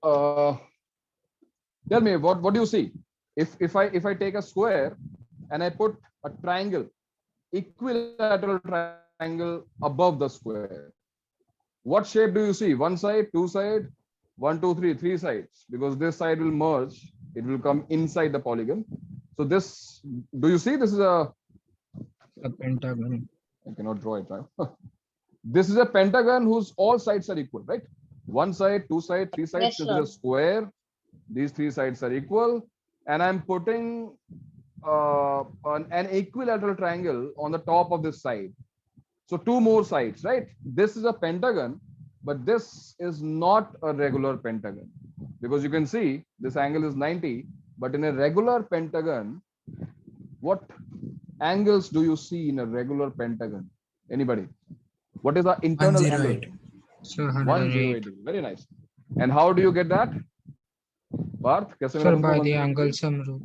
uh, tell me what do you see? If I take a square and I put a triangle, equilateral triangle above the square, what shape do you see? One side, two side, one, two, three sides, because this side will merge. It will come inside the polygon. So this, do you see? This is a pentagon. I cannot draw it, right? This is a pentagon whose all sides are equal, right? One side, two side, three sides. Yes, This sir. is a square. These three sides are equal, and I'm putting an equilateral triangle on the top of this side. So two more sides, right? This is a pentagon, but this is not a regular pentagon, because you can see this angle is 90, but in a regular pentagon, what angles do you see in a regular pentagon? Anybody? What is the internal angle? 108. Sir, 108 108. degree. Very nice. And how do you get that? Parth, कैसे मिला Sir, तुमको by 108 the degree? angle sum rule.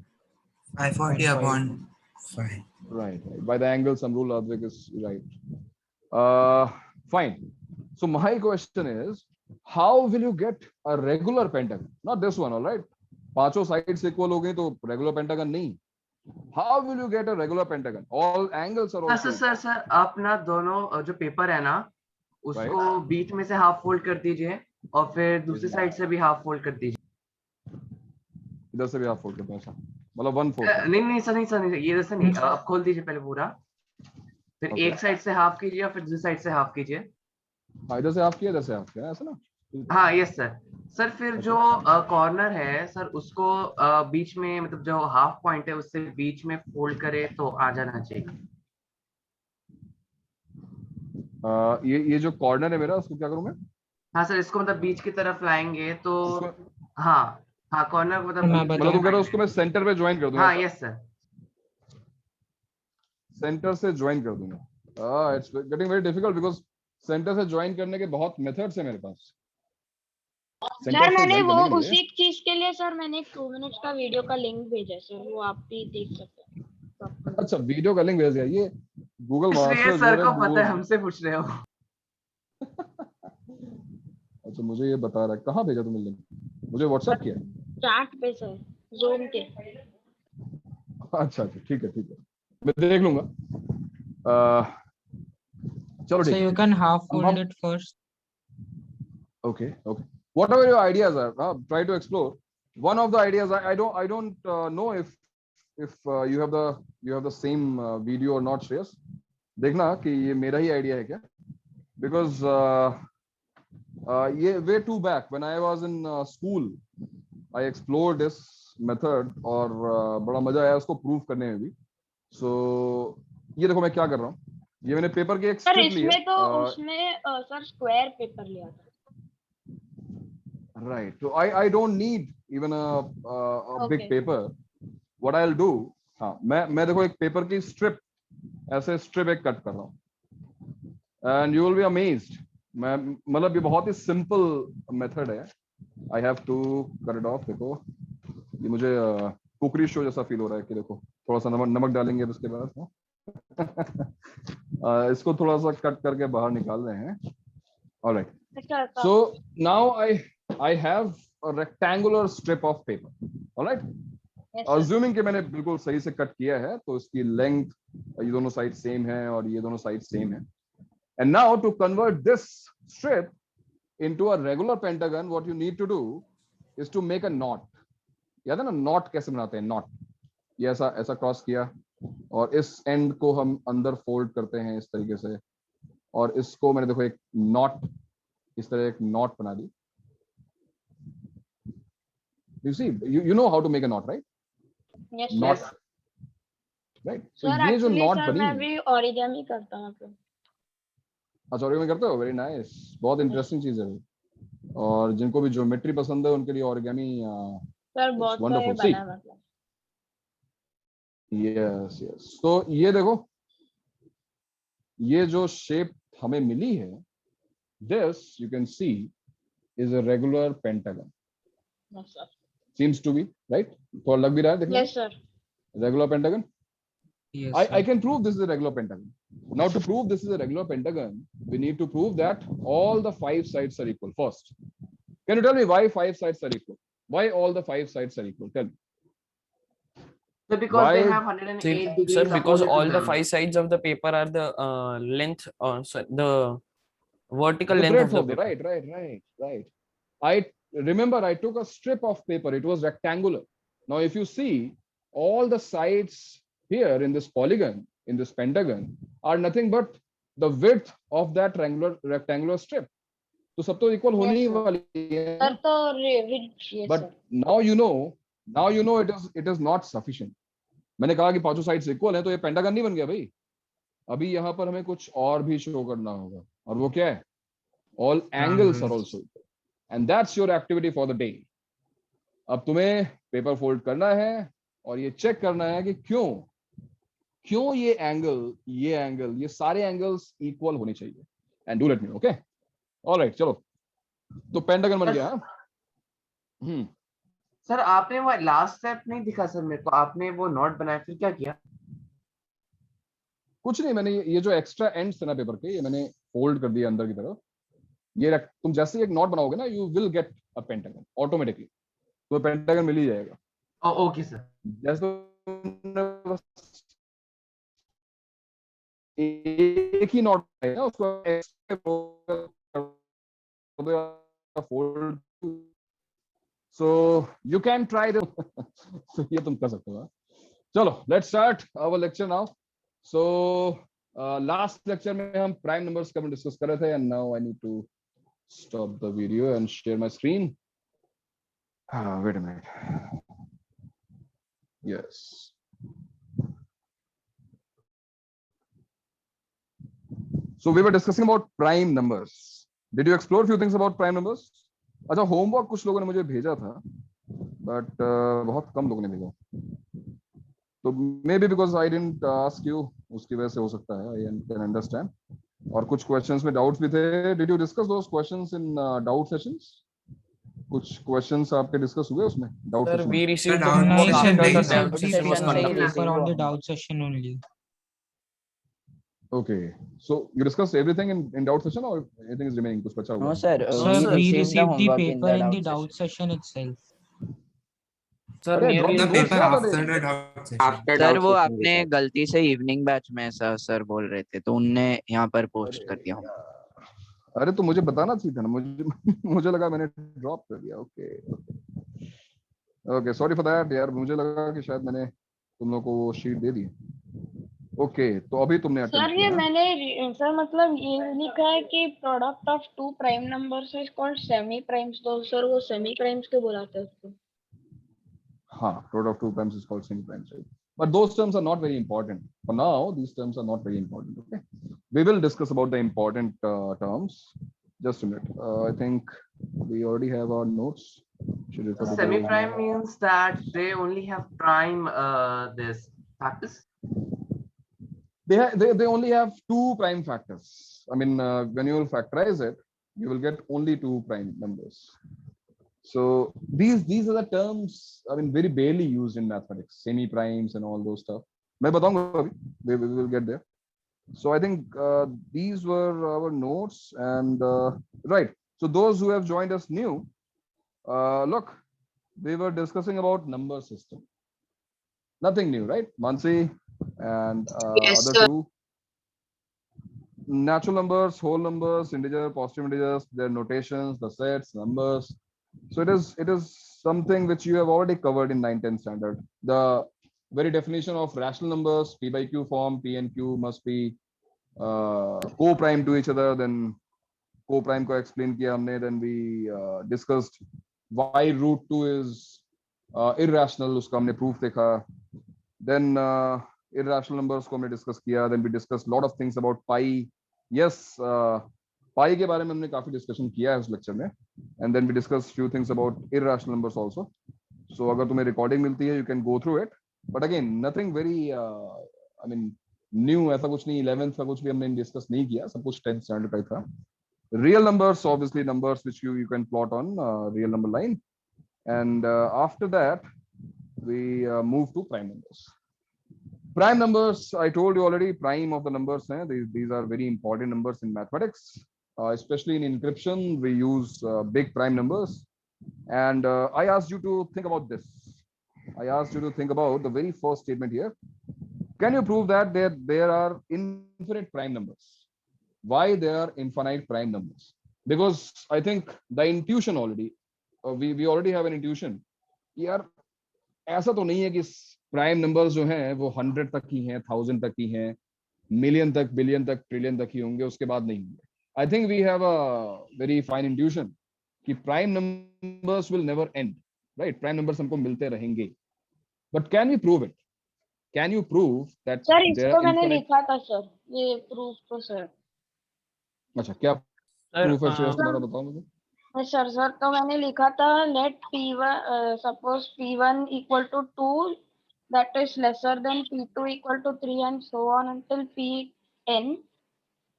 540 upon 5. Right. By the angle sum rule, Advik is right. Fine. So my question is, how will you get a regular pentagon? Not this one, all right? पांचों sides equal हो गए तो regular pentagon नहीं. How will you get a regular pentagon? All angles are also. Sir आप ना दोनों जो paper है ना उसको बीच में से हाफ फोल्ड कर दीजिए और फिर दूसरी साइड से भी हाफ फोल्ड कर दीजिए. इधर से भी हाफ फोल्ड करते हैं ऐसा, मतलब 1/4. नहीं सर ये इधर से नहीं, आप खोल दीजिए पहले पूरा, फिर Okay. एक साइड से हाफ कीजिए और फिर दूसरी साइड से हाफ कीजिए. हाँ, इधर से हाफ किया, इधर से हाफ किया, ऐसा ना? हाँ यस सर फिर जो कॉर्नर है सर उसको बीच में, मतलब जो हाफ पॉइंट है उससे बीच में फोल्ड करे तो आ जाना चाहिए. ये जो कॉर्नर है मेरा, उसको क्या करूं मैं? हाँ सर इसको मतलब बीच की तरफ लाएंगे तो उसको- हाँ कॉर्नर मैं मतलब मतलब तुम कह रहे हो उसको मैं सेंटर पे ज्वाइन कर दूंगा? हाँ यस सर सेंटर से ज्वाइन कर दूंगा. It's getting very difficult, because centre से ज्वाइन करने के बहुत मेथड्स है मेरे पास. सर मैंने वो उसी चीज के लिए सर मैंने एक 2 मिनट्स का वीडियो का लिंक भेजा है सर, वो आप भी देख सकते हैं. अच्छा, वीडियो का लिंक भेज दिया. ये गूगल इसलिए मास्टर्स सर को पता है, हमसे पूछ रहे हो. अच्छा, मुझे ये बता रहा है. कहाँ भेजा तुमने लिंक? मुझे व्हाट्सएप किया? चैट पे सर, ज़ूम के. अच्छा, ठीक है, मैं देख लूंगा. चलो So ठीक. you can half fold it first. Okay. Whatever your ideas are, try to explore. One of the ideas, I don't know if you have the same video or not, Shreyas. देखना कि ये मेरा ही idea है क्या? Because ये way too back when I was in school, I explored this method और बड़ा मजा आया उसको prove करने में भी. So ये देखो मैं क्या कर रहा हूँ. ये मैंने पेपर की एक सर strip ली है. इसमें तो उसमें सर स्क्वायर पेपर लिया था. Right. So I don't need even a big paper. What I'll do, हाँ, मैं देखो एक पेपर की strip, ऐसे strip एक कट कर रहा हूँ. And you will be amazed. मैं मतलब ये बहुत ही simple method है. I have to cut it off. देखो ये मुझे कुकरी शो जैसा फील हो रहा है कि देखो थोड़ा सा नमक डालेंगे उसके बाद इसको थोड़ा सा कट करके बाहर निकाल रहे हैं. All right. So now I have a rectangular strip of paper. All right. Assuming कि मैंने बिल्कुल सही से कट किया है तो इसकी लेंथ ये दोनों साइड सेम है और ये दोनों साइड सेम है. And now to convert this strip into a regular pentagon, what you need to do is to make a knot. याद है ना knot कैसे बनाते हैं? knot ये ऐसा क्रॉस किया और इस एंड को हम अंदर फोल्ड करते हैं इस तरीके से, और इसको मैंने देखो एक knot, इस तरह एक knot बना दी. You see, you know how to make a knot, right? Yes, knot, sir. right? So Sir, ये जो actually, knot sir, बनी, मैं भी origami करता हूँ. अच्छा origami करते हो? Very nice. बहुत इंटरेस्टिंग चीज है. और जिनको भी ज्योमेट्री पसंद है उनके लिए origami सर बहुत सारे बना मतलब. Yes. तो ये देखो, ये जो शेप हमें मिली है, this you can see is a regular pentagon. Yes, sir. Seems to be, right? थोड़ा लग भी रहा है देखो. Yes, sir. Regular pentagon. Yes. I can prove this is a regular pentagon. Now to prove this is a regular pentagon, we need to prove that all the 5 sides are equal first. Can you tell me why 5 sides are equal? Why all the 5 sides are equal? Tell me. So because they Why? have 108 degrees Sir, because opposite to all the them. 5 sides of the paper are the length, or the vertical The length breadth of the of the, paper. right. I remember I took a strip of paper. It was rectangular. Now, if you see, all the sides here in this polygon, in this pentagon, are nothing but the width of that rectangular strip. तो सब तो equal होने ही वाली है. Sir तो But now you know it is not sufficient. मैंने कहा कि पांचों साइड्स इक्वल हैं, तो ये पेंटागन नहीं बन गया भाई. अभी यहाँ पर हमें कुछ और भी शो करना होगा, और वो क्या है? All angles are also equal, and that's your activity for the day. अब तुम्हें पेपर फोल्ड करना है और ये चेक करना है कि क्यों ये एंगल, ये सारे एंगल्स इक्वल होने चाहिए. And do let me. Okay, alright, चलो. तो पेंटागन बन गया. सर आपने वो लास्ट स्टेप नहीं दिखा सर मेरे को, आपने वो नोट बनाया, फिर क्या किया? कुछ नहीं, मैंने ये जो एक्स्ट्रा एंड्स थे ना पेपर के, ये मैंने फोल्ड कर दिया अंदर की तरफ. ये तुम जैसे एक नॉट बनाओगे ना, you will get a pentagon automatically. तो पेंटागन मिल ही जाएगा. Okay sir. जैसे एक ही नॉट है ना, उसको fold, so you can try this. ये तुम कर सकते हो. चलो, let's start our lecture now. So last lecture में हम प्राइम नंबर्स का डिस्कस कर रहे थे, and now I need to stop the video and share my screen. Wait a minute. Yes. So we were discussing about prime numbers. Did you explore few things about prime numbers? अच्छा, homework कुछ लोगों ने मुझे भेजा था, but बहुत कम लोगों ने भेजा. तो may be because I didn't ask you, उसकी वजह से हो सकता है. I can understand. और कुछ क्वेश्चंस में डाउट्स भी थे. Did you discuss those questions in doubt sessions? कुछ क्वेश्चंस आपके डिस्कस हुए उसमें, डाउट Sir, सेशन we में? received doubt the homework session after नहीं the था, doubt session session was was conducted. completed. paper on the doubt session only. Okay, so you discussed everything in doubt session, or anything is remaining? कुछ बचा हुआ? No, sir. Sir, We we received the received the homework in paper in the doubt doubt session itself. Sir, अरे nearly The drop paper क्या after बता? the doubt session. After sir doubt वो आपने गलती से इवनिंग बैच में sir बोल रहे थे, तो उनने यहाँ पर पोस्ट कर दिया. अरे तो मुझे बताना चाहिए था ना, मुझे लगा मैंने ड्रॉप कर दिया. ओके, सॉरी फॉर दैट यार. मुझे लगा कि शायद मैंने तुम लोगों को वो शीट दे दी. ओके, तो अभी तुमने सर अटेम्प्ट ये किया. मैंने सर मतलब ये लिखा है कि product of two prime numbers is called semi primes. तो सर वो सेमी प्राइम्स क्यों बुलाते हैं उसको? हाँ, product of two primes is called semi primes, right? But those terms are not very important for now. These terms are not very important. Okay, we will discuss about the important terms. Just a minute. I think we already have our notes. Should refer to semi the- prime means that they only have prime this factors. They only have two prime factors. I mean, when you will factorize it, you will get only two prime numbers. So these are the terms, I mean, very barely used in mathematics, semi primes and all those stuff. मैं बताऊंगा अभी. We will get there. So I think these were our notes, and right. So those who have joined us new, look, we were discussing about number system. Nothing new, right? Mansi and Yes, other sir. two. Natural numbers, whole numbers, integer, positive integers, their notations, the sets, numbers. So it is something which you have already covered in 9-10 standard. The very definition of rational numbers, p by q form, p and q must be co-prime to each other. Then co-prime को explain किया हमने. Then we discussed why root 2 is irrational. उसका हमने proof देखा. Then irrational numbers को हमने discuss किया. Then we discussed lot of things about pi. Yes, पाई के बारे में हमने काफी डिस्कशन किया है उस लेक्चर में. And then we discuss few things about irrational numbers also. So अगर तुम्हें रिकॉर्डिंग मिलती है, you can go through it. But again nothing very I mean new. ऐसा कुछ नहीं. 11th का कुछ भी हमने डिस्कस नहीं किया. सब कुछ 10th स्टैंडर्ड का ही था. Real numbers, obviously numbers which you can plot on real number line. And after that we move to prime numbers. Prime numbers, I told you already, prime of the numbers. These are very important numbers in mathematics. especially in encryption, we use big prime numbers. And I asked you to think about this. I asked you to think about the very first statement here. Can you prove that there are infinite prime numbers? Why there are infinite prime numbers? Because I think the intuition already, we already have an intuition. यार ऐसा तो नहीं है कि prime numbers जो हैं वो 100 तक ही हैं, 1000 तक ही हैं, मिलियन तक, बिलियन तक, ट्रिलियन तक ही होंगे, उसके बाद नहीं होंगे. I think we have a very fine intuition कि prime numbers will never end, right? Prime numbers हमको मिलते रहेंगे. But can we prove it? Can you prove that? Sir इसको मैंने लिखा था सर, ये प्रूफ तो सर. अच्छा, क्या प्रूफ है श्रेयस तुम्हारा, बताओ मुझे. सर तो मैंने लिखा था let P1 suppose P1 equal to 2 that is lesser than P2 equal to 3 and so on until Pn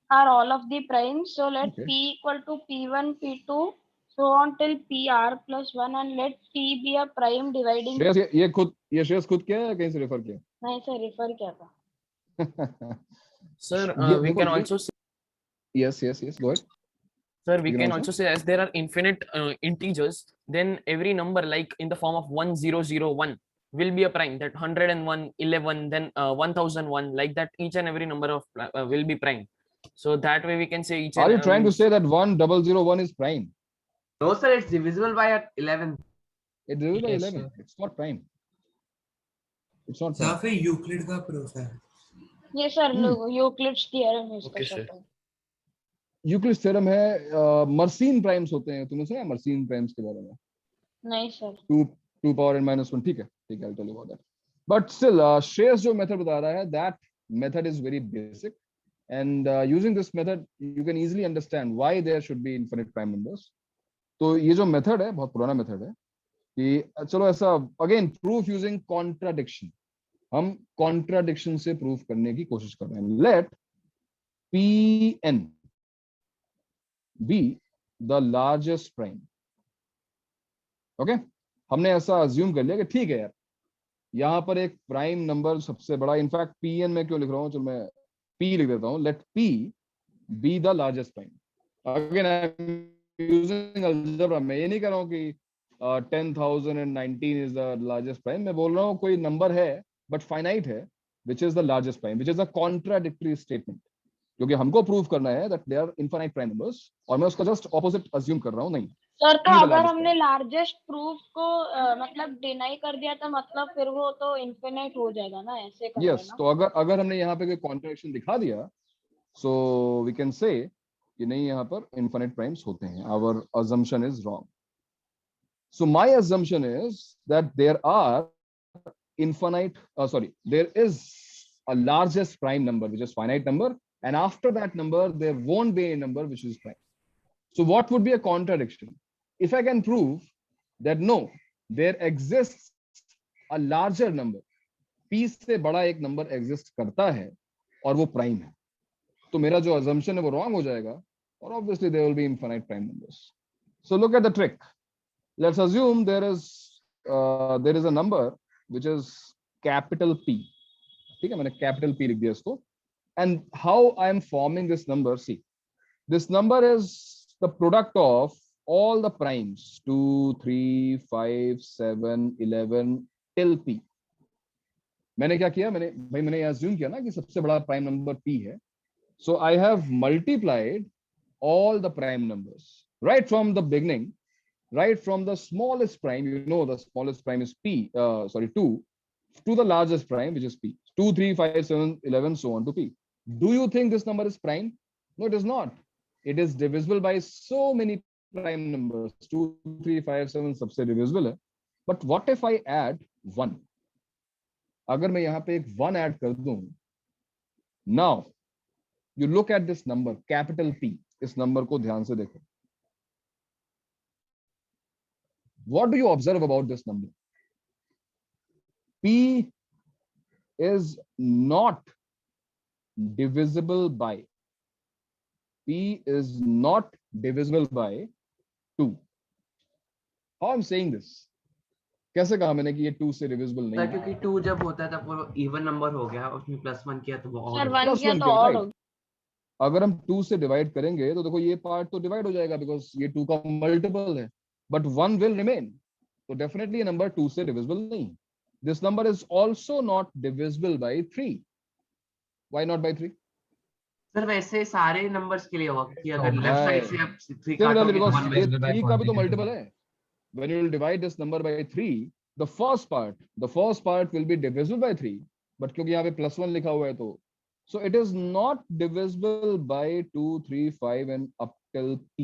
are all of the primes. So let Okay. P equal to P1 P2 so on till PR plus 1 and let P be a prime dividing. Shreyas ये श्रेयस खुद क्या है, कहीं से refer किया? नहीं sir, refer किया था. Sir, Yeah, we देखो, can also say, yes, go ahead. sir, we You can can also say as there are infinite integers, then every number like in the form of 1001 will be a prime. That 101, 11, then 1001, like that each and every number of will be prime. So that way we can say each. Are you trying to say that 1001 is prime? No sir, it's divisible by 11. It's divisible by Yes, 11. sir. It's not prime. It's not sir prime. फिर Euclid का proof है. ये sir Euclid's theorem है इसका. Okay, sir. Sir Euclid's theorem है. Mersin primes होते हैं, तुमने सुना है मर्सिन प्राइम्स के बारे में? नहीं सर. 2 power n minus 1. ठीक है, I'll tell you about that. But still, Shreyas जो मेथड बता रहा है, that method is very basic, and using this method you can easily understand why there should be infinite prime numbers. तो ये जो method है बहुत पुराना मेथड है कि चलो ऐसा अगेन प्रूफ यूजिंग कॉन्ट्राडिक्शन. हम कॉन्ट्राडिक्शन से प्रूफ करने की कोशिश कर रहे हैं. Let Pn be the largest prime. Okay, हमने ऐसा अज्यूम कर लिया कि ठीक है यार, यहाँ पर एक प्राइम नंबर सबसे बड़ा, इनफैक्ट Pn में क्यों लिख रहा हूँ, चलो मैं P लिख देता हूँ. Let P be the largest prime. Again I am using algebra. मैं ये नहीं कर रहा हूँ कि 10,019 इज द लार्जेस्ट प्राइम. मैं बोल रहा हूँ कोई नंबर है बट फाइनाइट है which is the largest prime, which is a contradictory statement, क्योंकि हमको प्रूव करना है that there are infinite prime numbers, और मैं उसका जस्ट ऑपोजिट अज्यूम कर रहा हूँ. नहीं सर, तो P the अगर largest हमने prime. लार्जेस्ट प्रूफ को मतलब डिनाई कर दिया तो मतलब फिर वो तो इनफिनिट हो जाएगा ना, ऐसे कर यस, तो अगर हमने यहाँ पे कोई कॉन्ट्रडिक्शन दिखा दिया, सो वी कैन से कि नहीं यहाँ पर इनफाइनाइट प्राइम्स होते हैं. Our assumption is wrong. So my assumption is that there are infinite there is a largest prime number which is finite number, and after that number there won't be a number which is prime. So what would be a contradiction if I can prove that no, there exists a larger number, p से बड़ा एक number exist करता है और वो prime है, तो मेरा जो assumption है वो रॉन्ग हो जाएगा, और obviously there will be infinite prime numbers. So look at the trick. Let's assume there is a number which is capital P. ठीक है, मैंने capital P लिख दिया इसको. And how I am forming this number, see, this number is the product of all the primes 2, 3, 5, 7, 11 till P. मैंने क्या किया, मैंने assume किया ना कि सबसे बड़ा prime number P है. So I have multiplied all the prime numbers right from the beginning, right from the smallest prime, you know the smallest prime is 2, to the largest prime which is P. 2, 3, 5, 7, 11 so on to P. Do you think this number is prime? No, it is not. It is divisible by so many prime numbers. 2, 3, 5, 7 सबसे divisible है. But what if I add 1? अगर मैं यहाँ पे एक 1 add कर दूं, now you look at this number capital P. इस नंबर को ध्यान से देखो. What do you observe about this number? P is not divisible by. P is not divisible by 2. How I'm saying this? कैसे कहा मैंने कि ये 2 से divisible नहीं सर है? क्योंकि 2 जब होता है तब वो इवन नंबर हो गया, उसमें +1 किया तो वो सर और 1 किया तो और हो. अगर हम 2 से डिवाइड करेंगे तो देखो ये पार्ट तो डिवाइड हो जाएगा बिकॉज ये 2 का मल्टीपल है, बट 1 विल रिमेन। तो डेफिनेटली ये नंबर 2 से डिविजिबल नहीं। This number is also not divisible by 3। Why not by 3? Sir वैसे सारे नंबर्स के लिए होगा कि अगर So, लेफ्ट साइड right. से आप 3 Similarly, काटोगे तो because 1 ये divisible by 3 का भी तो quantitative. मल्टीपल है। When you will divide this number by 3, the first part will be divisible by 3, but क्योंकि यहाँ पे +1 लिखा हुआ है तो so it is not divisible by 2, 3, 5 and up till p.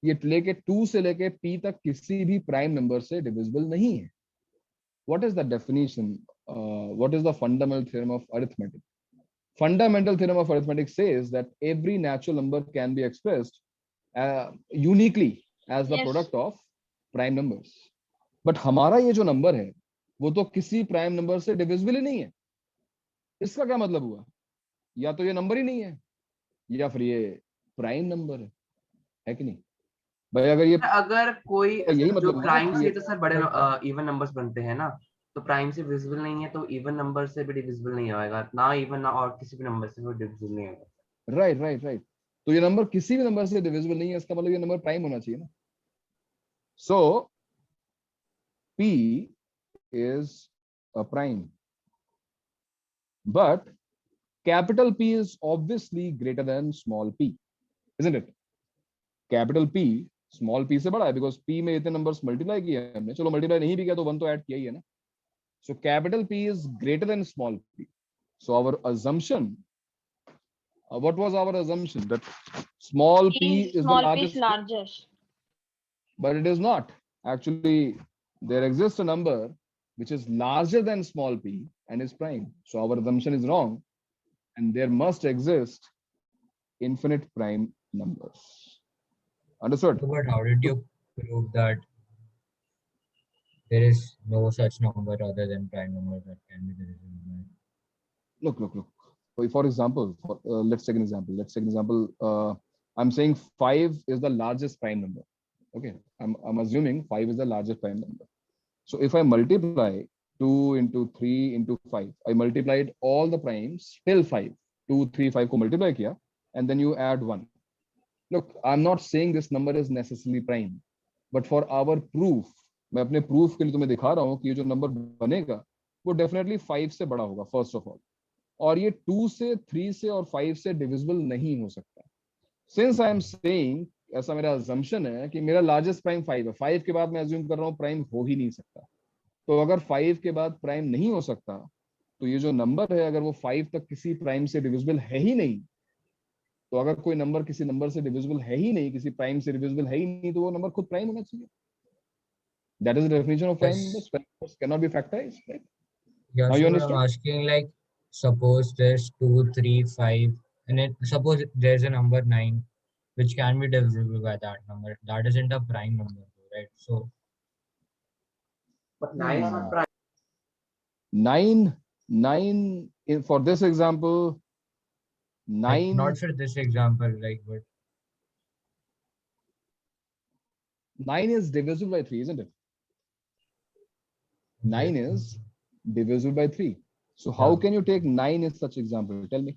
ये लेके 2 से लेके p तक किसी भी प्राइम नंबर से डिविजिबल नहीं है। What is the definition? What is the fundamental theorem of arithmetic? Fundamental theorem of arithmetic says that every natural number can be expressed uniquely as the Yes. product of prime numbers. But हमारा ये जो number है वो तो किसी prime number से divisible ही नहीं है। इसका क्या मतलब हुआ? या तो ये नंबर ही नहीं है या फिर ये प्राइम नंबर है कि नहीं भाई? अगर ये अगर कोई यही जो मतलब हुआ ना प्राइम कि से ये तो सर बड़े इवन नंबर्स बनते हैं ना, तो प्राइम से विजिबल नहीं है तो इवन नंबर से भी डिविजिबल नहीं होगा ना, इवन ना और किसी भी नंबर से भी डिविजिबल नहीं होगा। राइट। तो ये नंबर किसी भी नंबर से डिविजिबल नहीं है, इसका मतलब ये नंबर प्राइम होना चाहिए ना। सो p is a prime, but capital P is obviously greater than small p, isn't it? Capital P small p से बड़ा है because p में इतने नंबर्स मल्टीप्लाई किए हैं हमने। चलो मल्टीप्लाई नहीं भी किया तो 1 तो ऐड किया ही है ना। So capital P is greater than small p. So our assumption, what was our assumption? That small p is the Small p largest, is largest. but it is not. Actually, there exists a number which is larger than small p and is prime. So our assumption is wrong, and there must exist infinite prime numbers. Understood? So, but how did you prove that there is no such number other than prime number that can be divisible by? Look. For example, let's take an example. I'm saying 5 is the largest prime number. Okay, I'm assuming 5 is the largest prime number. So if I multiply 2 into 3 into 5, I multiplied all the primes till 5. 2, 3, 5 को multiply किया, and then you add 1. Look, I'm not saying this number is necessarily prime, but for our proof, मैं अपने proof के लिए तुम्हें दिखा रहा हूँ कि ये जो number बनेगा वो definitely 5 से बड़ा होगा first of all, और ये 2 से 3 से और 5 से divisible नहीं हो सकता। Since I am saying, ऐसा मेरा assumption है कि मेरा largest prime 5 है, 5 के बाद मैं assume कर रहा हूँ prime हो ही नहीं सकता। तो अगर 5 के बाद prime नहीं हो सकता तो ये जो number है अगर वो 5 तक किसी prime से divisible है ही नहीं, तो अगर कोई नंबर किसी नंबर से डिविजिबल है ही नहीं, किसी प्राइम से डिविजिबल है ही नहीं, तो वो नंबर खुद प्राइम होना चाहिए। That is the definition of prime numbers. Prime numbers cannot be factorized, right? Yeah, Now you so I'm understand? asking, like, suppose there's 2, 3, 5, and then suppose there's a number 9 which can be divisible by that number. That isn't a prime number, right? So But 9 is not prime. 9 for this example, like, 9 not for this example, like, but 9 is divisible by 3, isn't it? 9 is divisible by 3. So how Yeah. can you take 9 as such example? Tell me.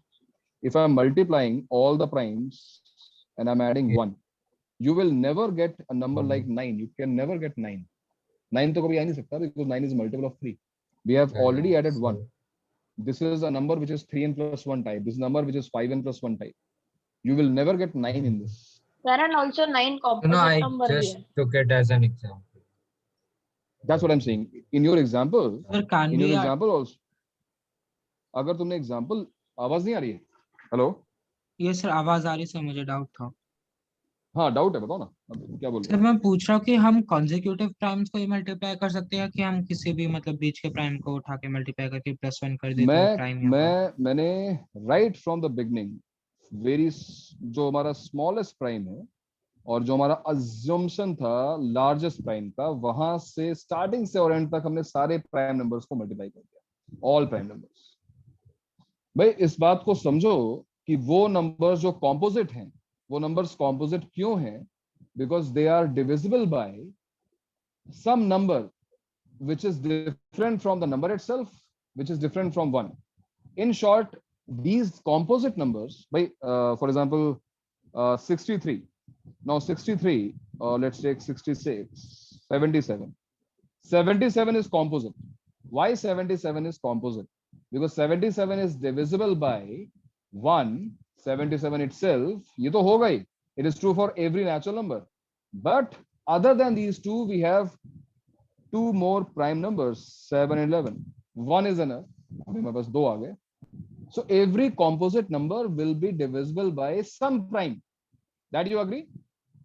If I'm multiplying all the primes and I'm adding 1, you will never get a number like 9. You can never get 9. 9 तो कभी आ नहीं सकता because 9 is a multiple of 3. We have already added 1. This is a number which is 3n plus 1 type. This number which is 5n plus 1 type. You will never get 9 in this. There are also 9 composite no, I number just here. took it as an example. That's what I'm saying. In your example, Sir, can in your we example also, अगर तुमने example, आवाज नहीं आ रही है? Hello? ये sir आवाज आ रही sir, मुझे डाउट था। हाँ डाउट है, बताओ ना क्या बोल रहे सर हो? मैं पूछ रहा हूँ कि हम कॉन्जिक्यूटिव प्राइम्स को ही मल्टीप्लाई कर सकते हैं कि हम किसी भी मतलब बीच के प्राइम को उठा के मल्टीप्लाई करके +1 कर देते हैं प्राइम यहाँ पर? मैंने right from the beginning, जो हमारा smallest prime है और जो हमारा assumption था largest prime का, वहां से starting से और end तक हमने सारे prime numbers को multiply कर दिया, all prime numbers। भाई इस बात को समझो कि वो numbers जो composite हैं, वो numbers composite क्यों हैं? Because they are divisible by some number which is different from the number itself, which is different from 1. In short, these composite numbers by for example 63. Now 63, let's take 66, 77. 77 is composite. Why 77 is composite? Because 77 is divisible by 1. 77 itself, ये तो होगा ही. It is true for every natural number. But other than these two, we have two more prime numbers, 7 and 11. 1 is enough. अभी मेरे पास 2 आ गए. So every composite number will be divisible by some prime. That you agree?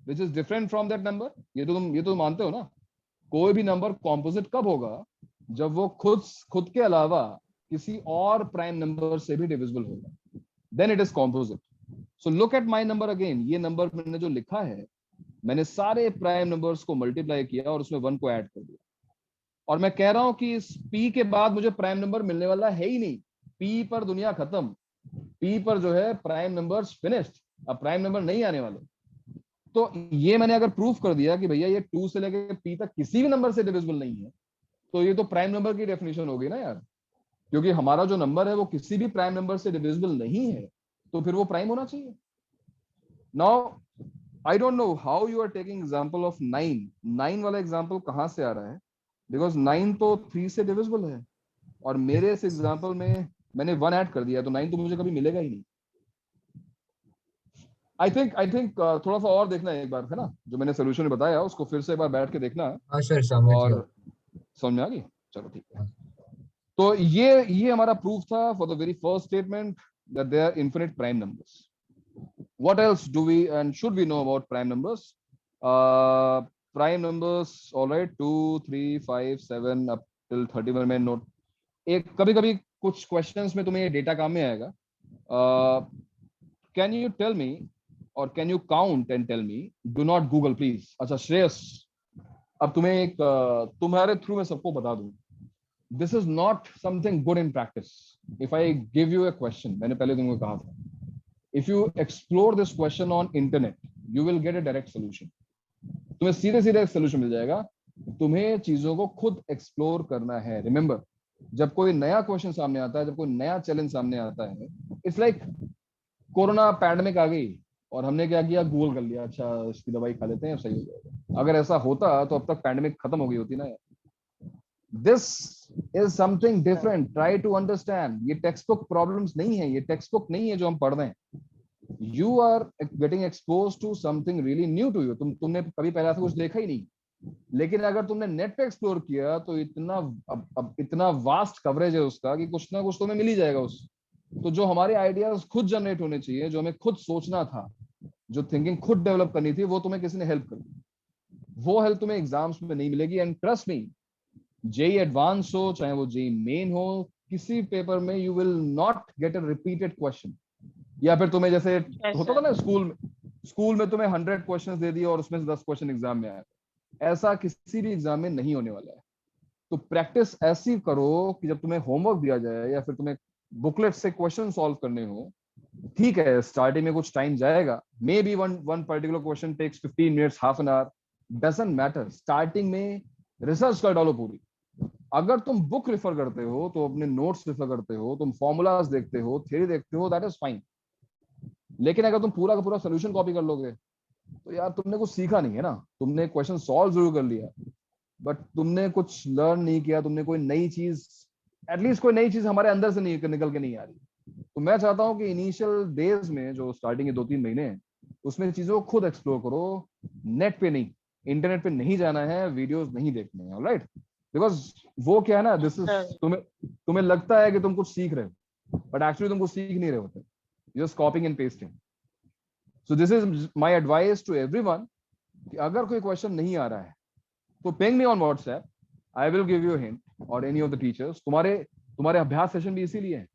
Which is different from that number. ये तो मानते हो ना? कोई भी नंबर कॉम्पोजिट कब होगा? जब वो खुद के अलावा किसी और प्राइम नंबर से भी डिविजिबल होगा. Then it is composite. So look at my number again. ये नंबर मैंने जो लिखा है, मैंने सारे प्राइम नंबर्स को मल्टीप्लाई किया और उसमें 1 को ऐड कर दिया. और मैं कह रहा हूं कि इस P के बाद मुझे प्राइम नंबर मिलने वाला है ही नहीं. P पर दुनिया खत्म. P पर जो है प्राइम नंबर्स फिनिश्ड. अब प्राइम नंबर नहीं आने वाले. तो ये मैंने अगर प्रूफ कर दिया कि भैया ये 2 से लेकर P तक किसी भी नंबर से डिविजिबल नहीं है, तो ये तो प्राइम नंबर की डेफिनेशन होगी ना यार. क्योंकि हमारा जो नंबर है वो किसी भी प्राइम नंबर से डिविजिबल नहीं है, तो फिर वो प्राइम होना चाहिए. Now I don't know how you are taking example of 9. 9 वाला एग्जांपल कहां से आ रहा है? बिकॉज 9 तो 3 से डिविजिबल है और मेरे इस एग्जांपल में मैंने 1 ऐड कर दिया, तो 9 तो मुझे कभी मिलेगा ही नहीं. आई थिंक थोड़ा सा और देखना है एक बार, है ना? जो मैंने सोल्यूशन बताया उसको फिर से एक बार बैठ के देखना है. हाँ सर, समझ में आ गई. चलो ठीक है. तो ये हमारा प्रूफ था for the very first statement that they are infinite prime numbers. What else do we and should we know about prime numbers? Prime numbers, all right, 2, 3, 5, 7 up till 31 में नोट. एक कभी-कभी कुछ क्वेश्चंस में तुम्हें ये data काम में आएगा. Can you tell me or can you count and tell me? Do not Google please. अच्छा श्रेयस, अब तुम्हें एक तुम्हारे थ्रू में सबको बता दूं. This is not something good in practice. If I give you a question, मैंने पहले तुमको कहा था, if you explore this question on internet, you will get a direct solution. तुम्हें सीधे एक solution मिल जाएगा. तुम्हें चीजों को खुद explore करना है. Remember, जब कोई नया क्वेश्चन सामने आता है, जब कोई नया चैलेंज सामने आता है, इट्स लाइक कोरोना पैंडेमिक आ गई और हमने क्या किया, गूगल कर लिया, अच्छा इसकी दवाई खा लेते हैं सही हो जाएगा. अगर ऐसा होता तो अब तक पैंडेमिक खत्म हो गई होती ना. This is something different. Try to understand. ये टेक्स्ट बुक प्रॉब्लम्स नहीं है, ये टेक्स्ट बुक नहीं है जो हम पढ़ रहे हैं. You are getting exposed to something really new to you. तुमने कभी पहले ऐसा कुछ देखा ही नहीं. लेकिन अगर तुमने नेट पे एक्सप्लोर किया तो इतना वास्ट कवरेज है उसका कि कुछ ना कुछ तुम्हें मिल ही जाएगा उस. तो जो हमारे आइडियाज खुद जनरेट होने चाहिए, जो हमें खुद सोचना था, जो थिंकिंग खुद डेवलप करनी थी, वो तुम्हें किसी ने हेल्प कर दी. वो हेल्प तुम्हें एग्जाम्स में नहीं मिलेगी. And trust me, JEE advance हो चाहे वो जेई मेन हो, किसी पेपर में you will not get a repeated question. या फिर तुम्हें जैसे होता था ना स्कूल में तुम्हें 100 क्वेश्चंस दे दिए और उसमें से 10 क्वेश्चन एग्जाम में आए. ऐसा किसी भी एग्जाम में नहीं होने वाला है. तो प्रैक्टिस ऐसी करो कि जब तुम्हें होमवर्क दिया जाए या फिर तुम्हें बुकलेट से क्वेश्चन सॉल्व करने हो, ठीक है स्टार्टिंग में कुछ टाइम जाएगा, maybe one particular question takes 15 minutes, half an hour, doesn't matter. Starting में रिसर्च कर डालो पूरी. अगर तुम बुक रेफर करते हो, तो अपने नोट्स रेफर करते हो, तुम फॉर्मूलाज देखते हो, थ्योरी देखते हो, दैट इज फाइन. लेकिन अगर तुम पूरा का पूरा सोल्यूशन कॉपी कर लोगे तो यार तुमने कुछ सीखा नहीं है ना. तुमने क्वेश्चन सॉल्व जरूर कर लिया, बट तुमने कुछ लर्न नहीं किया. तुमने कोई नई चीज, एटलीस्ट कोई नई चीज हमारे अंदर से निकल के नहीं आ रही. तो मैं चाहता हूं कि इनिशियल डेज में जो स्टार्टिंग के 2-3 महीने हैं, उसमें चीजों को खुद एक्सप्लोर करो. नेट पे नहीं, इंटरनेट पे नहीं जाना है, वीडियोस नहीं देखने हैं. ऑलराइट? बिकॉज वो क्या है ना, दिस इज तुम्हें लगता है कि तुम कुछ सीख रहे हो, बट एक्चुअली तुम कुछ सीख नहीं रहे होते. Just copying and pasting. So this is my advice to everyone कि अगर कोई क्वेश्चन नहीं आ रहा है तो ping me on WhatsApp. I will give you hint or any of the teachers. तुम्हारे अभ्यास सेशन भी इसीलिए है.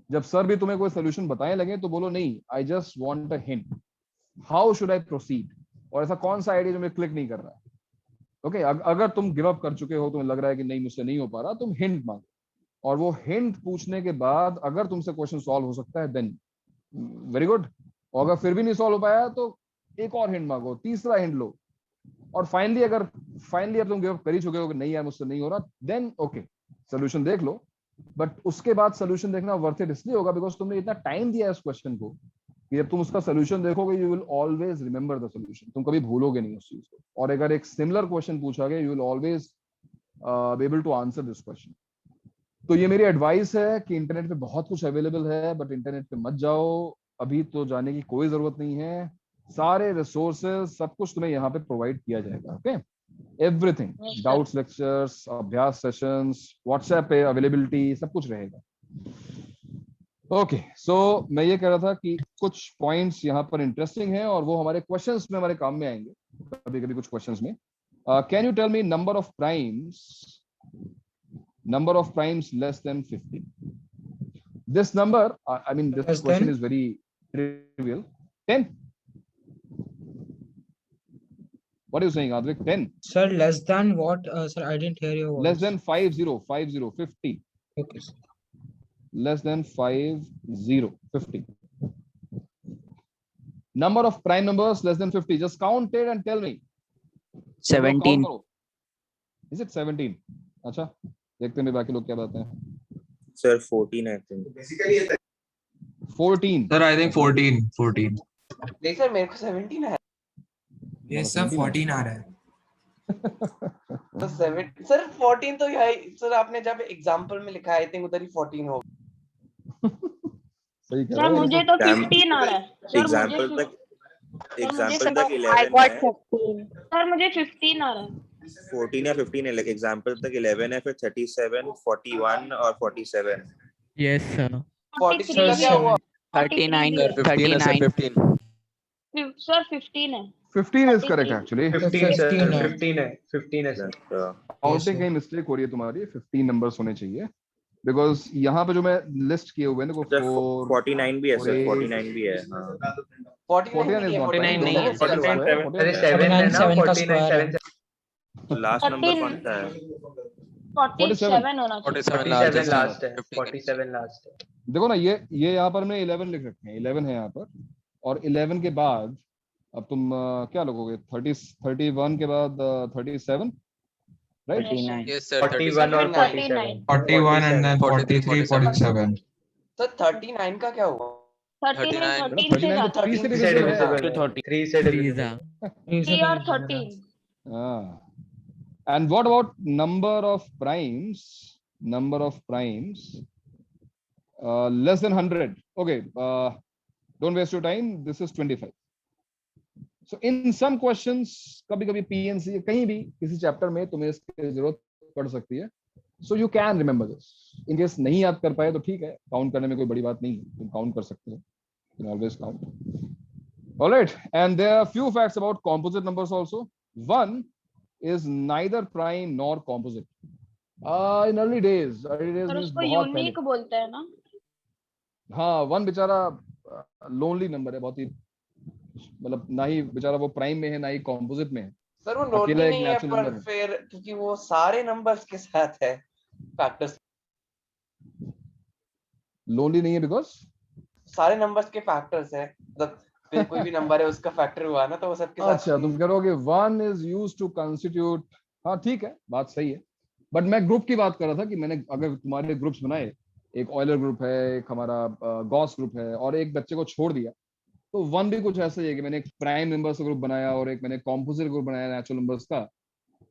जब सर भी तुम्हें कोई सोल्यूशन बताने लगे तो बोलो नहीं, I just want a hint, how should I proceed, और ऐसा कौन सा आइडिया जो मुझे क्लिक नहीं कर रहा है. ओके, अगर तुम गिव अप कर चुके हो, तुम्हें लग रहा है कि नहीं मुझसे नहीं हो पा रहा, तुम हिंट मांगो. और वो हिंट पूछने के बाद अगर तुमसे क्वेश्चन सॉल्व हो सकता है देन वेरी गुड. और अगर फिर भी नहीं सॉल्व हो पाया तो एक और हिंट मांगो, तीसरा हिंट लो. और फाइनली अब तुम गिव अप कर ही चुके हो कि नहीं यार मुझसे नहीं हो रहा, देन ओके सोल्यूशन देख लो. बट उसके बाद सोल्यूशन देखना वर्थ इट इसलिए होगा बिकॉज तुमने इतना टाइम दिया है इस क्वेश्चन को कि जब तुम उसका सोल्यूशन देखोगे you will always remember the solution, तुम कभी भूलोगे नहीं उस चीज को। और अगर एक सिमिलर क्वेश्चन पूछा गया you will always be able to answer this question. तो ये मेरी एडवाइस है कि इंटरनेट पे बहुत कुछ अवेलेबल है, बट इंटरनेट पे मत जाओ, अभी तो जाने की कोई जरूरत नहीं है। सारे रिसोर्सेज सब कुछ तुम्हें यहाँ पे प्रोवाइड किया जाएगा। ओके, एवरीथिंग, डाउट्स लेक्चर्स, अभ्यास सेशंस, व्हाट्सएप पे अवेलेबिलिटी सब कुछ रहेगा। ओके, सो मैं ये कह रहा था कि कुछ पॉइंट्स यहाँ पर इंटरेस्टिंग हैं और वो हमारे क्वेश्चंस में हमारे काम में आएंगे कभी कभी कुछ क्वेश्चंस में। Can you tell me number of primes less than 15? This number, I mean, this Less question than? is very trivial. 10. What are you saying, Advik? 10. Sir, less than what? Sir, I didn't hear your voice. Less than 50. Okay, sir. Less than 50. Number of prime numbers less than 50. Just count it and tell me. 17. Is it 17? अच्छा, देखते हैं बाकी लोग क्या बताते हैं। Sir, 14 I think. 14. Sir, I think 14. नहीं sir मेरे को 17 है। Yes sir, 14 आ रहा है। तो 7 सर 14 तो है सर, आपने जब एग्जांपल में लिखा है आई थिंक उधर ही 14 होगा। सही कह सर रहे हो। मुझे तो 15 आ रहा है सर, Example मुझे तक 11 है। सर मुझे 15 आ रहा है। 14 या 15 है, लेकिन एग्जांपल तक 11 है, फिर 37, 41 और 47। Yes sir. 43 का क्या हुआ? 39. 15 39. 15. सर 15 है। 15 is correct actually. 15 sir, 15 है सर। काउंटिंग कहीं मिस्टेक हो रही है तुम्हारी, 15 नंबर्स होने चाहिए बिकॉज यहाँ पे जो मैं लिस्ट किए हुए हैं देखो 49 भी है सर, 49 भी है। हाँ 49 is not 49 नहीं है, 7 का स्क्वायर है। लास्ट नंबर कौन सा है? 47 होना चाहिए। 47 लास्ट है, 47 लास्ट है। देखो ना, ये यहाँ पर हमने 11 लिख रखे हैं, 11 है यहाँ पर, और 11 के बाद अब तुम क्या लोगोगे? 31 के बाद 37, राइट? 39. Yes sir. 41 और 47। 41 and then 43, 47. तो 39 का क्या हुआ? 39 39 13 से तो ज्यादा। 3 से से divisible है। divisible है। 3 से divisible है। 3 और 13। हाँ. And what about number of primes? Number of primes less than 100. Okay. Don't waste your time. This is 25. So in some questions, कभी-कभी PNC कहीं भी किसी चैप्टर में तुम्हें इसकी जरूरत पड़ सकती है. So you can remember this. In case नहीं याद कर पाए तो ठीक है, काउंट करने में कोई बड़ी बात नहीं है, तुम काउंट कर सकते हो. You can always count. All right. And there are few facts about composite numbers also. One is neither prime nor composite. In early days sir means उसको बहुत पहले. यूनिक बोलते हैं ना? हाँ, वन बेचारा लोनली नंबर है, बहुत ही, मतलब ना ही बेचारा वो प्राइम में है ना ही कॉम्पोजिट में है। सर वो नोट अकेला एक नहीं है natural पर number है। फिर क्योंकि वो सारे नंबर्स के साथ है फैक्टर्स, लोनली नहीं है बिकॉज सारे नंबर्स के फैक्टर्स है, मतलब फिर कोई भी नंबर है उसका फैक्टर हुआ ना तो वो सबके साथ। अच्छा, तुम कह रहे हो कि one is used to constitute, हाँ ठीक है, बात सही है, बट मैं ग्रुप की बात कर रहा था कि मैंने अगर तुम्हारे ग्रुप्स बनाए, एक ऑयलर ग्रुप है, एक हमारा गॉस ग्रुप है, और एक बच्चे को छोड़ दिया, तो वन भी कुछ ऐसा ही है कि मैंने एक प्राइम नंबर्स का ग्रुप बनाया और एक मैंने कॉम्पोजिट ग्रुप बनाया नेचुरल नंबर्स का,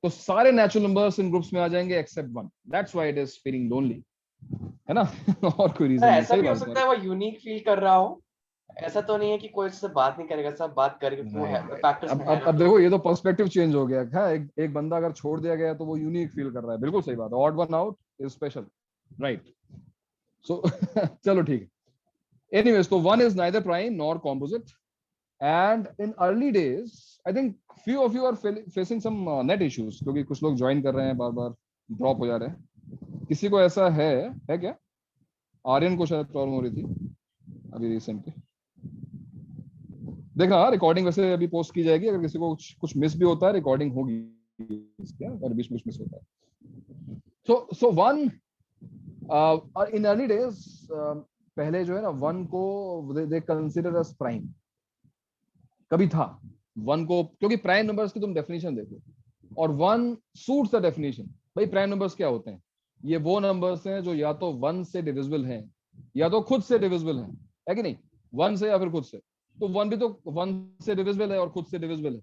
तो सारे नेचुरल नंबर्स इन ग्रुप्स में आ जाएंगे except one. That's why it is feeling lonely, है ना? और कोई रीजन नहीं। ऐसा भी हो सकता है वो यूनिक फील कर रहा हो, ऐसा तो नहीं है कि कोई उससे बात नहीं करेगा, सब बात करेगा। वो है फैक्टर्स में है ना। अब देखो, ये तो पर्सपेक्टिव चेंज हो गया है। एक बंदा अगर छोड़ दिया गया तो वो यूनिक फील कर रहा है, बिल्कुल सही बात है। Odd one out is special, right? So चलो ठीक है। Anyways, so one is neither prime nor composite, and in early days, I think few of you are facing some net issues, क्योंकि कुछ लोग ज्वाइन कर रहे हैं, बार बार ड्रॉप हो जा रहे हैं। किसी को ऐसा है क्या? आर्यन को शायद प्रॉब्लम हो रही थी अभी रिसेंटली। देखना, रिकॉर्डिंग वैसे अभी पोस्ट की जाएगी, अगर किसी को कुछ मिस भी होता है, रिकॉर्डिंग होगी अगर बीच में मिस होता है। So one in early days, पहले जो है ना, वन को दे कंसीडर एज प्राइम। कभी था वन को, क्योंकि प्राइम नंबर्स की तुम डेफिनेशन देखो और वन सूट्स द डेफिनेशन। भाई प्राइम नंबर्स क्या होते हैं? ये वो नंबर्स हैं जो या तो 1 से डिविजिबल हैं या तो खुद से डिविजिबल हैं, है कि नहीं? 1 से या फिर खुद से। तो 1 भी तो 1 से डिविजिबल है और खुद से डिविजिबल है,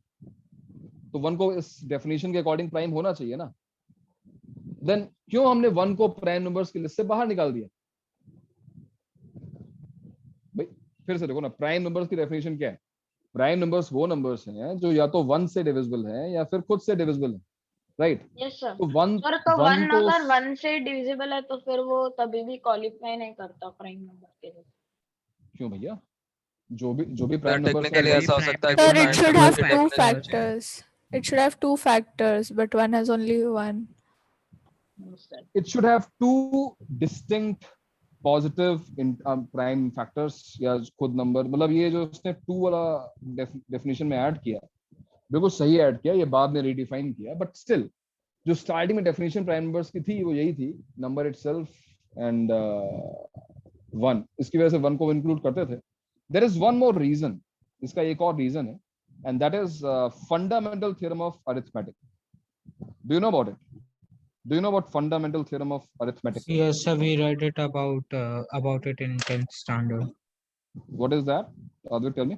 तो 1 को इस डेफिनेशन के अकॉर्डिंग प्राइम होना चाहिए ना। देन क्यों हमने 1 को प्राइम नंबर्स की लिस्ट से बाहर निकाल दिया? भाई फिर से देखो ना, प्राइम नंबर्स की डेफिनेशन क्या है? प्राइम नंबर्स वो नंबर्स हैं जो या तो 1 से डिविजिबल हैं या फिर खुद से डिविजिबल हैं, राइट? Yes sir. तो 1 सर तो 1 तो अगर 1 से डिविजिबल है तो फिर वो तभी भी क्वालिफाई नहीं करता प्राइम नंबर के लिए। क्यों भैया? जो भी प्राइम नंबर टेक्निकली ऐसा हो सकता है Sir, कि it prime should number have के two definition में- factors. It should have 2 factors, but 1 has only 1. it should have 2 distinct positive in prime factors या खुद नंबर, मतलब ये जो उसने 2 वाला डेफिनेशन में ऐड किया, बिल्कुल सही ऐड किया, ये बाद में रीडिफाइन किया, बट स्टिल जो स्टार्टिंग में डेफिनेशन प्राइम नंबर्स की थी वो यही थी, नंबर इटसेल्फ एंड 1। इसकी वजह से 1 को इंक्लूड करते थे। There is one more reason, इसका एक और रीजन है, and that is fundamental theorem of arithmetic. Do you know about it? Do you know about fundamental theorem of arithmetic? Yes, sir, we read it about it in 10th standard. What is that? Advait, tell me.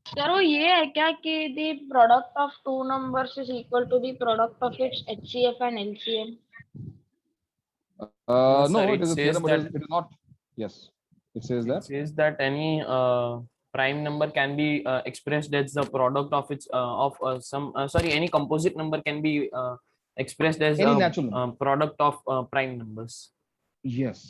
Sir वो ये है क्या कि the product of two numbers is equal to the product of its HCF and LCM? No, sir, it is a says theorem, but that- it is not. Yes, it says that. It says that any prime number can be expressed as the product of its any composite number can be expressed as Any a natural number. product of prime numbers. Yes.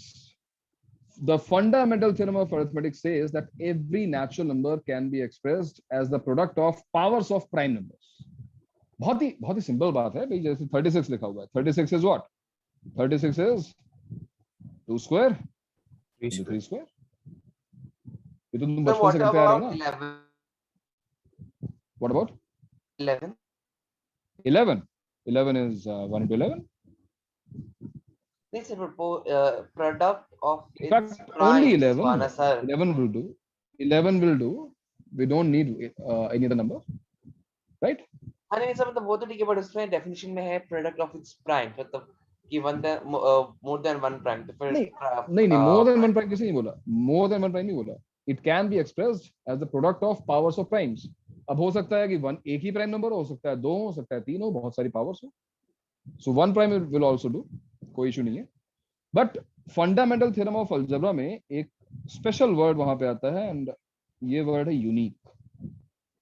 The fundamental theorem of arithmetic says that every natural number can be expressed as the product of powers of prime numbers. बहुत ही simple बात है भाई, जैसे 36 लिखा हुआ है, 36 is what? 36 is 2 square 3 square। ये तो तुम बचपन से करते आ रहे हो ना। What about 11? 11? 11 is 1 into 11। This is product of In fact, its only primes, 11. Mana sir. 11 will do. 11 will do. We don't need any other number, right? हाँ नहीं सर, मतलब वो तो ठीक है, बट उसमें डेफिनेशन में है प्रोडक्ट ऑफ इट्स प्राइम, मतलब कि मोर देन वन प्राइम, तो फिर नहीं more than one prime किसी नहीं बोला, more than one prime नहीं बोला। It can be expressed as the product of powers of primes। अब हो सकता है कि एक ही प्राइम नंबर हो सकता है, 2 हो सकता है, 3 हो, बहुत सारी पावर्स हो। So one prime will also do, कोई इशू नहीं है। But fundamental theorem of algebra में एक स्पेशल वर्ड वहां पे आता है, एंड ये वर्ड है यूनिक,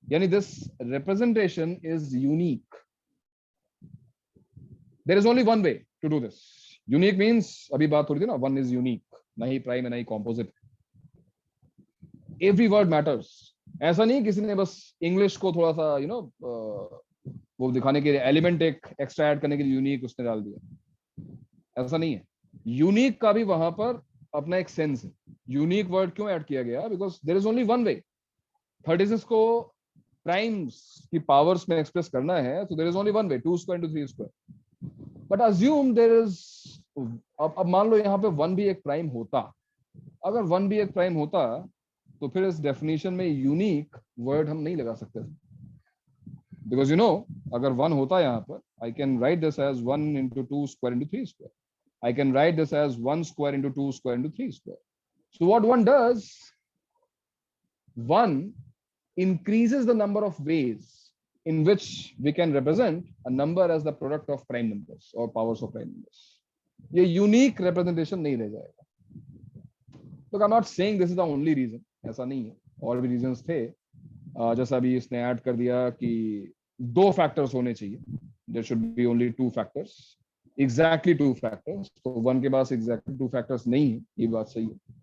यानी this representation is unique. There is only one way to do this. Unique means, अभी बात हो रही थी ना, वन इज यूनिक, ना ही प्राइम है ना ही कॉम्पोजिट। Every word matters. ऐसा नहीं किसी ने बस इंग्लिश को थोड़ा सा वो दिखाने के लिए, एलिमेंट एक एक्स्ट्रा ऐड करने के लिए यूनिक उसने डाल दिया, ऐसा नहीं है। यूनिक का भी वहां पर अपना एक सेंस है। यूनिक वर्ड क्यों ऐड किया गया? Because there is only one way. 36 को प्राइम्स की पावर्स में एक्सप्रेस करना है, तो there is only one way, 2 square into 3 square. But assume there is, अब मान लो यहाँ पे 1 भी एक प्राइम होता। अगर 1 भी एक प्राइम होता तो फिर इस डेफिनेशन में यूनिक वर्ड हम नहीं लगा सकते, बिकॉज अगर 1 होता यहाँ पर, I can write this as 1 into 2 square into 3 square। I can write this as 1 square into 2 square into 3 square। So what 1 does, 1 increases the number of ways in which we can represent a number as the product of prime numbers or powers of prime numbers। ये unique representation नहीं रह जाएगा। Look, I'm not saying this is the only reason, ऐसा नहीं है, और भी reasons थे। जैसा अभी इसने ऐड कर दिया कि 2 factors होने चाहिए, there should be only 2 factors, exactly 2 factors। तो 1 के पास exactly 2 factors नहीं है, ये बात सही है।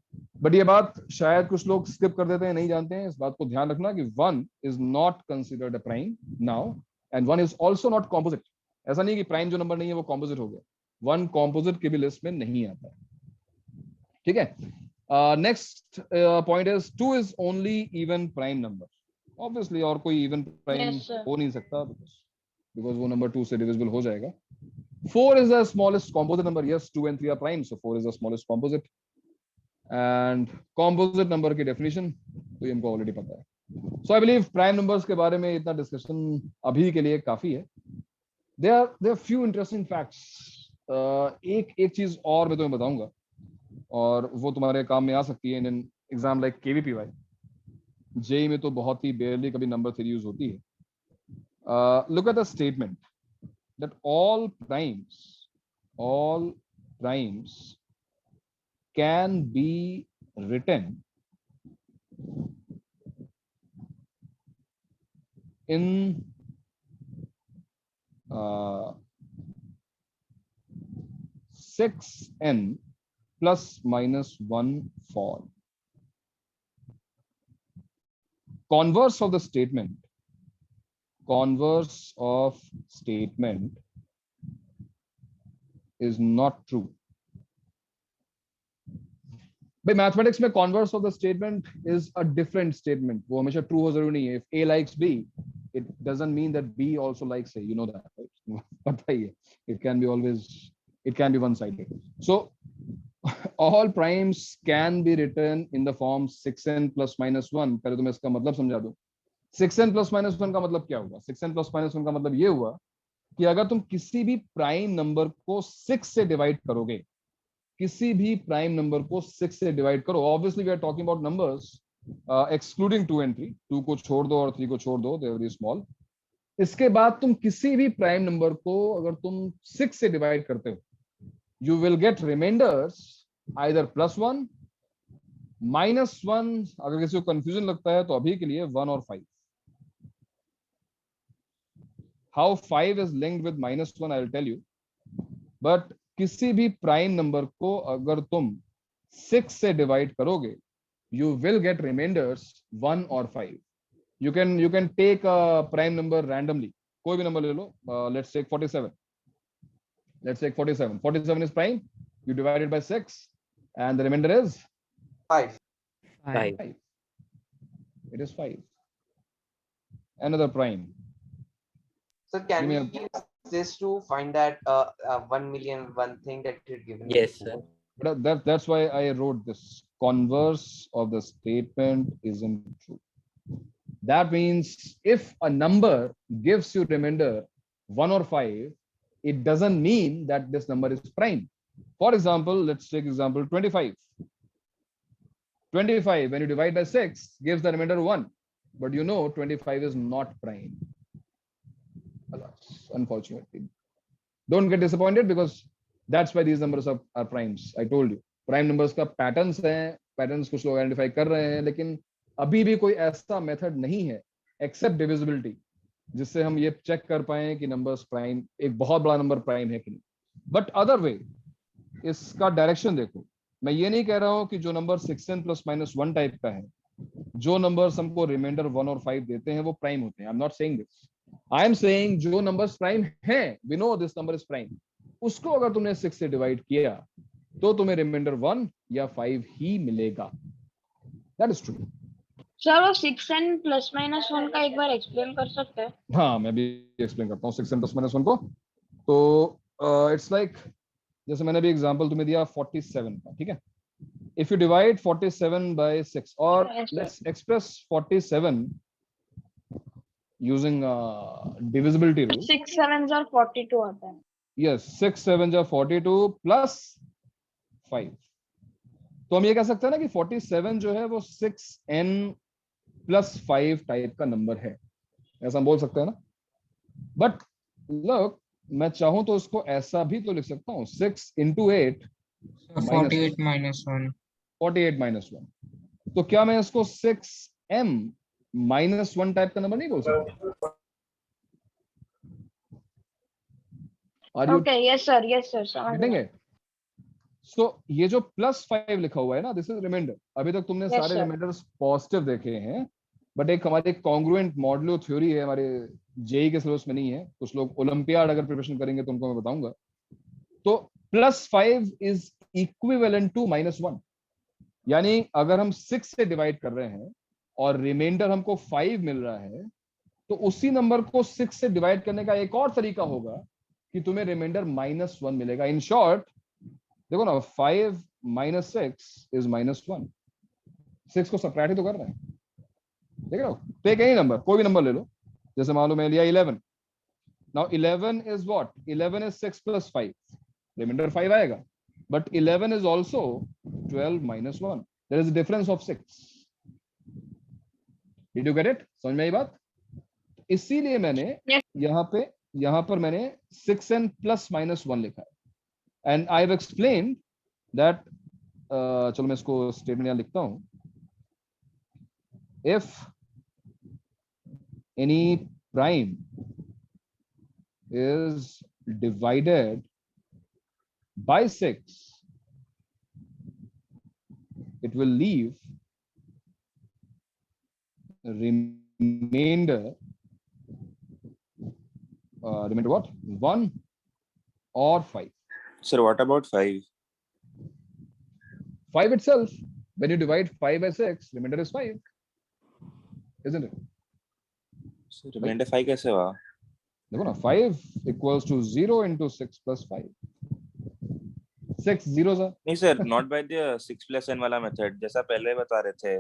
बट ये बात शायद कुछ लोग स्किप कर देते हैं, नहीं जानते हैं। इस बात को ध्यान रखना कि 1 is not considered a prime now and 1 is also not composite। ऐसा नहीं कि प्राइम जो नंबर नहीं है वो composite हो गया। 1 composite की भी लिस्ट में नहीं आता है, ठीक है। Next point is 2 is only even prime number। Obviously और कोई इवन प्राइम हो नहीं सकता, बिकॉज वो नंबर 2 से डिविजिबल हो जाएगा। 4 is the smallest composite number। Yes, 2 and 3 are prime, so 4 is the smallest composite। And composite number की definition तो ये हमको ऑलरेडी पता है। So I believe prime numbers के बारे में इतना डिस्कशन अभी के लिए काफी है। there are few interesting facts. एक चीज और मैं तुम्हें बताऊंगा और वो तुम्हारे काम में आ सकती है in exam like KVPY. JEE में तो बहुत ही बेयरली कभी नंबर थ्योरी यूज होती है. Look at the statement that all primes can be written in 6n plus minus 1 form. Converse of statement is not true. भाई मैथमेटिक्स में converse of the statement is a different statement. वो हमेशा true हो जरूरी नहीं है. If A likes B, it doesn't mean that B also likes A. You know that, right? पता ही है. It can be one-sided. So all primes can be written in the form 6n plus minus 1. पहले तो मैं इसका मतलब समझा दूं. 6n plus minus 1 का मतलब क्या हुआ? 6n plus minus 1 का मतलब ये हुआ कि अगर तुम किसी भी प्राइम नंबर को 6 से डिवाइड करोगे, किसी भी प्राइम नंबर को 6 से डिवाइड करो, obviously we are talking about numbers excluding 2 and 3. 2 को छोड़ दो और 3 को छोड़ दो, दे आर वेरी स्मॉल. इसके बाद तुम किसी भी प्राइम नंबर को अगर तुम 6 से डिवाइड करते हो, you will get remainders either +1, -1. अगर किसी को कंफ्यूजन लगता है तो अभी के लिए 1 और 5. How 5 is linked with -1 I will tell you. But किसी भी प्राइम नंबर को अगर तुम 6 से डिवाइड करोगे, you will get remainders 1 or 5. You can take a prime number randomly. कोई भी नंबर ले लो. Let's take 47. Let's take 47. 47 is prime. You divide it by 6, and the remainder is 5. 5. It is 5. Another prime. So can we use this to find that 1 million one thing that you're given? Yes, sir. But that's why I wrote this. Converse of the statement isn't true. That means if a number gives you remainder 1 or 5, it doesn't mean that this number is prime. For example, let's take example 25. 25 when you divide by 6 gives the remainder 1, but you know 25 is not prime. Unfortunately, don't get disappointed because that's why these numbers are primes. I told you prime numbers का patterns हैं, patterns कुछ लोग identify कर रहे हैं, लेकिन अभी भी कोई ऐसा मेथड नहीं है except divisibility जिससे हम ये चेक कर पाए कि नंबर्स प्राइम, एक बहुत बड़ा नंबर प्राइम है कि नहीं. बट अदर वे, इसका डायरेक्शन देखो. मैं ये नहीं कह रहा हूं कि जो number 6n plus minus 1 type का है, जो नंबर्स हमको रिमाइंडर 1 और 5 देते हैं वो प्राइम होते हैं. I am not saying this. I am saying जो नंबर्स प्राइम हैं, we know this number is prime, उसको अगर तुमने 6 से डिवाइड किया तो तुम्हें रिमाइंडर 1 या 5 ही मिलेगा. That is true. सर वो 6n plus minus 1 का एक बार एक्सप्लेन कर सकते हैं? हाँ, मैं भी एक्सप्लेन करता हूँ 6n plus minus 1 को. तो इट्स लाइक जैसे मैंने भी एग्जांपल तुम्हें दिया 47 का, ठीक है. इफ यू डिवाइड 47 by 6 और let's express 47 using divisibility rule. 6 7s are 42 आता है. Yes, 6 7s are 42 plus 5. तो हम ये कह सकते हैं ना कि 47 जो है वो 6n plus 5 टाइप का नंबर है, ऐसा हम बोल सकते हैं ना. बट लुक, मैं चाहूं तो उसको ऐसा भी तो लिख सकता हूँ 6 into 8 48 minus 1. 48 minus 1. तो क्या मैं इसको 6m minus 1 टाइप का नंबर नहीं बोल सकता? Okay, yes sir, समझ गया. So ये जो +5 लिखा हुआ है ना, दिस इज रिमाइंडर. अभी तक तुमने सारे रिमाइंडर्स पॉजिटिव देखे हैं, बट एक हमारे कॉन्ग्रुएंट मॉडुलो थ्योरी है, हमारे जेई के सिलेबस में नहीं है. कुछ लोग ओलंपियाड अगर प्रिपरेशन करेंगे तो उनको मैं बताऊंगा. तो +5 इज इक्विवेलेंट टू -1. यानी अगर हम 6 से डिवाइड कर रहे हैं और रिमाइंडर हमको 5 मिल रहा है, तो उसी नंबर को 6 से डिवाइड करने का एक और तरीका होगा कि तुम्हें रिमाइंडर -1 मिलेगा. इन शॉर्ट देखो ना, 5 minus 6 is -1. 6 को सब्ट्रैक्ट ही तो कर रहे हैं. देख रहे हो? टेक एनी नंबर, कोई भी नंबर ले लो. जैसे मान लो मैं लिया 11. Now 11 is what? 11 is 6 plus 5. Remainder 5 आएगा. But 11 is also 12 minus 1. There is a difference of 6. Did you get it? समझ में आई बात? इसीलिए मैंने यहाँ पर मैंने 6n plus minus 1 लिखा है. And I've explained that चलो मैं इसको स्टेटमेंट यहाँ लिखता हूँ. If any prime is divided by 6, it will leave remainder what? 1 or 5. Sir, what about 5? 5 itself, when you divide 5 by 6, remainder is 5, isn't it? So remainder 5 कैसे हुआ? देखो ना, 5 equals to 0 into 6 plus 5. 6 zeros are. नहीं sir, not by the 6 plus n वाला method, जैसा पहले बता रहे थे.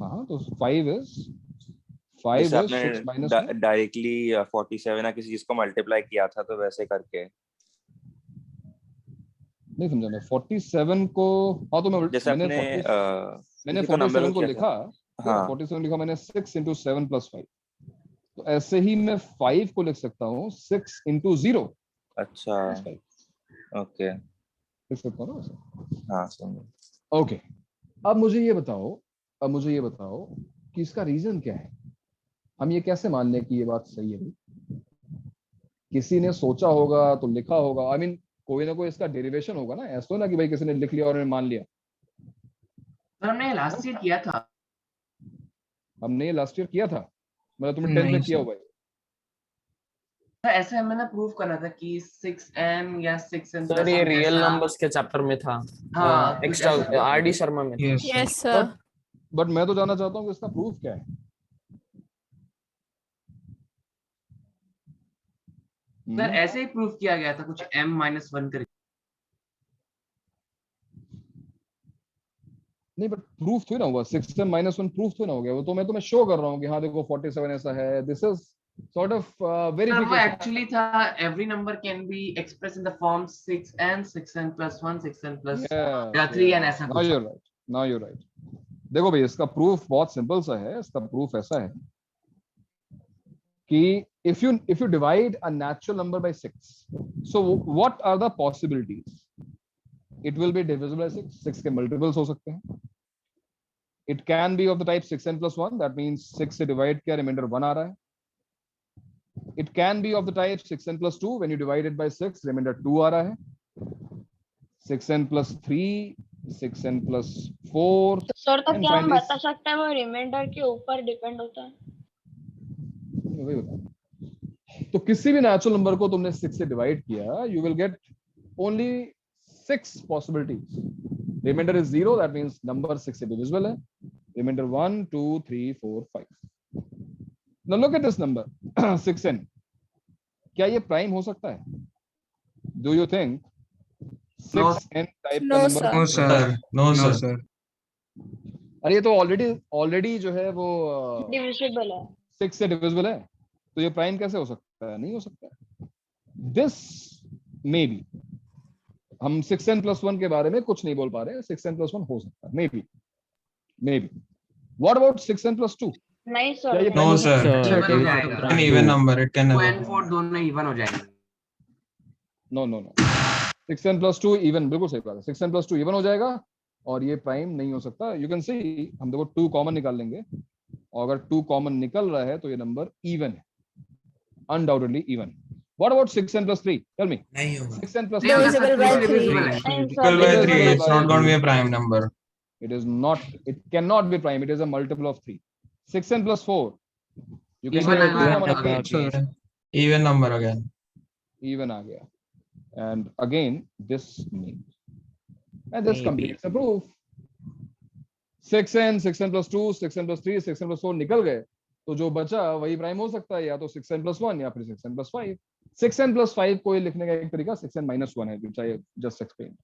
हाँ, तो 5 is 6 minus 1. डायरेक्टली 47 या किसी चीज को मल्टीप्लाई किया था तो वैसे करके. नहीं समझा मैं. 47 को हाँ तो मैंने 47 को लिखा. हाँ 47 लिखा मैंने 6 into 7 plus 5. तो ऐसे ही मैं 5 को लिख सकता हूँ 6 into 0. अच्छा ओके लिख सकता हूँ ना. हाँ समझ. ओके अब मुझे ये बताओ कि इसका रीजन क्या है. हम ये कैसे मान लें कि ये बात सही है. किसी ने सोचा होगा तो लिखा होगा. आई मीन कोई ना कोई इसका डेरिवेशन होगा ना. ऐसा ना कि भाई किसी ने लिख लिया और मान लिया. हमने लास्ट ईयर किया था. मतलब तुमने 10th में किया होगा. तो ऐसे मैंने प्रूव करना था कि 6n या 6n सर ये रियल नंबर्स के चैप्टर में था. हाँ एक्स्ट्रा आरडी शर्मा में. Yes sir. बट मैं तो जानना चाहता हूँ कि इसका प्रूफ क्या है. सर ऐसे ही प्रूफ किया गया था कुछ m-1 करके. नहीं बट प्रूफ थोड़ी ना हुआ. 6m-1 प्रूफ थोड़ी ना हो गया. वो तो मैं तुम्हें शो कर रहा हूँ कि हाँ देखो 47 ऐसा है. This is sort of verification. वो एक्चुअली था every number can be expressed in the form 6n, 6n plus 1, 6n plus 3n ऐसा. Now you're right. देखो भाई इसका प्रूफ बहुत सिंपल सा है. इसका प्रूफ ऐसा है कि if you divide a natural number by 6, so what are the possibilities? It will be divisible by 6. 6 के multiples हो सकते हैं. It can be of the type 6n plus 1. That means 6 से divide किया remainder 1 आ रहा है. It can be of the type 6n plus 2. When you divide it by 6, remainder 2 आ रहा है. 6n plus 3, 6n plus 4. तो सर तो क्या हम बता सकते हैं वो रिमाइंडर के ऊपर डिपेंड होता है. वही बता. तो किसी भी नेचुरल नंबर को तुमने 6 से डिवाइड किया, you will get only 6 possibilities. Remainder is 0, that means number 6 से डिविजिबल है. Remainder 1 2 3 4 5. Now look at this number 6n. क्या ये प्राइम हो सकता है? Do you think 6n type का नंबर? No sir. अरे ये तो ऑलरेडी जो है वो डिविजिबल है. 6 से डिविजिबल है. तो ये प्राइम कैसे हो सकता है? नहीं हो सकता. This may be. हम 6n plus 1 के बारे में कुछ नहीं बोल पा रहे. 6n plus 1 हो सकता है. Maybe. What about 6n plus 2? नहीं सर. No sir. An even number. It can never. 2 and 4 दोनों इवन हो जाएंगे. No. 6n plus 2 even. बिल्कुल सही बात है. 6n plus 2 इवन हो जाएगा और ये प्राइम नहीं हो सकता. यू कैन सी हम देखो 2 कॉमन निकाल लेंगे और अगर 2 कॉमन निकल रहा है तो ये नंबर इवन है. Undoubtedly even. What about 6n plus 3? Tell me. नहीं होगा. 6n plus 3. Divisible by 3. Divisible by 3. It's not going to be a prime number. It is not. It cannot be prime. It is a multiple of 3. 6n plus 4. You can Even say again. Even number again. Even आ गया. And again this means. And this completes the proof. 6n plus 2, 6n plus 3, 6n plus 4 निकल गए. तो जो बचा वही prime हो सकता है. या तो 6n plus 1 या फिर 6n plus 5. 6n plus 5 को लिखने का एक तरीका 6n minus 1 है, which I just explained.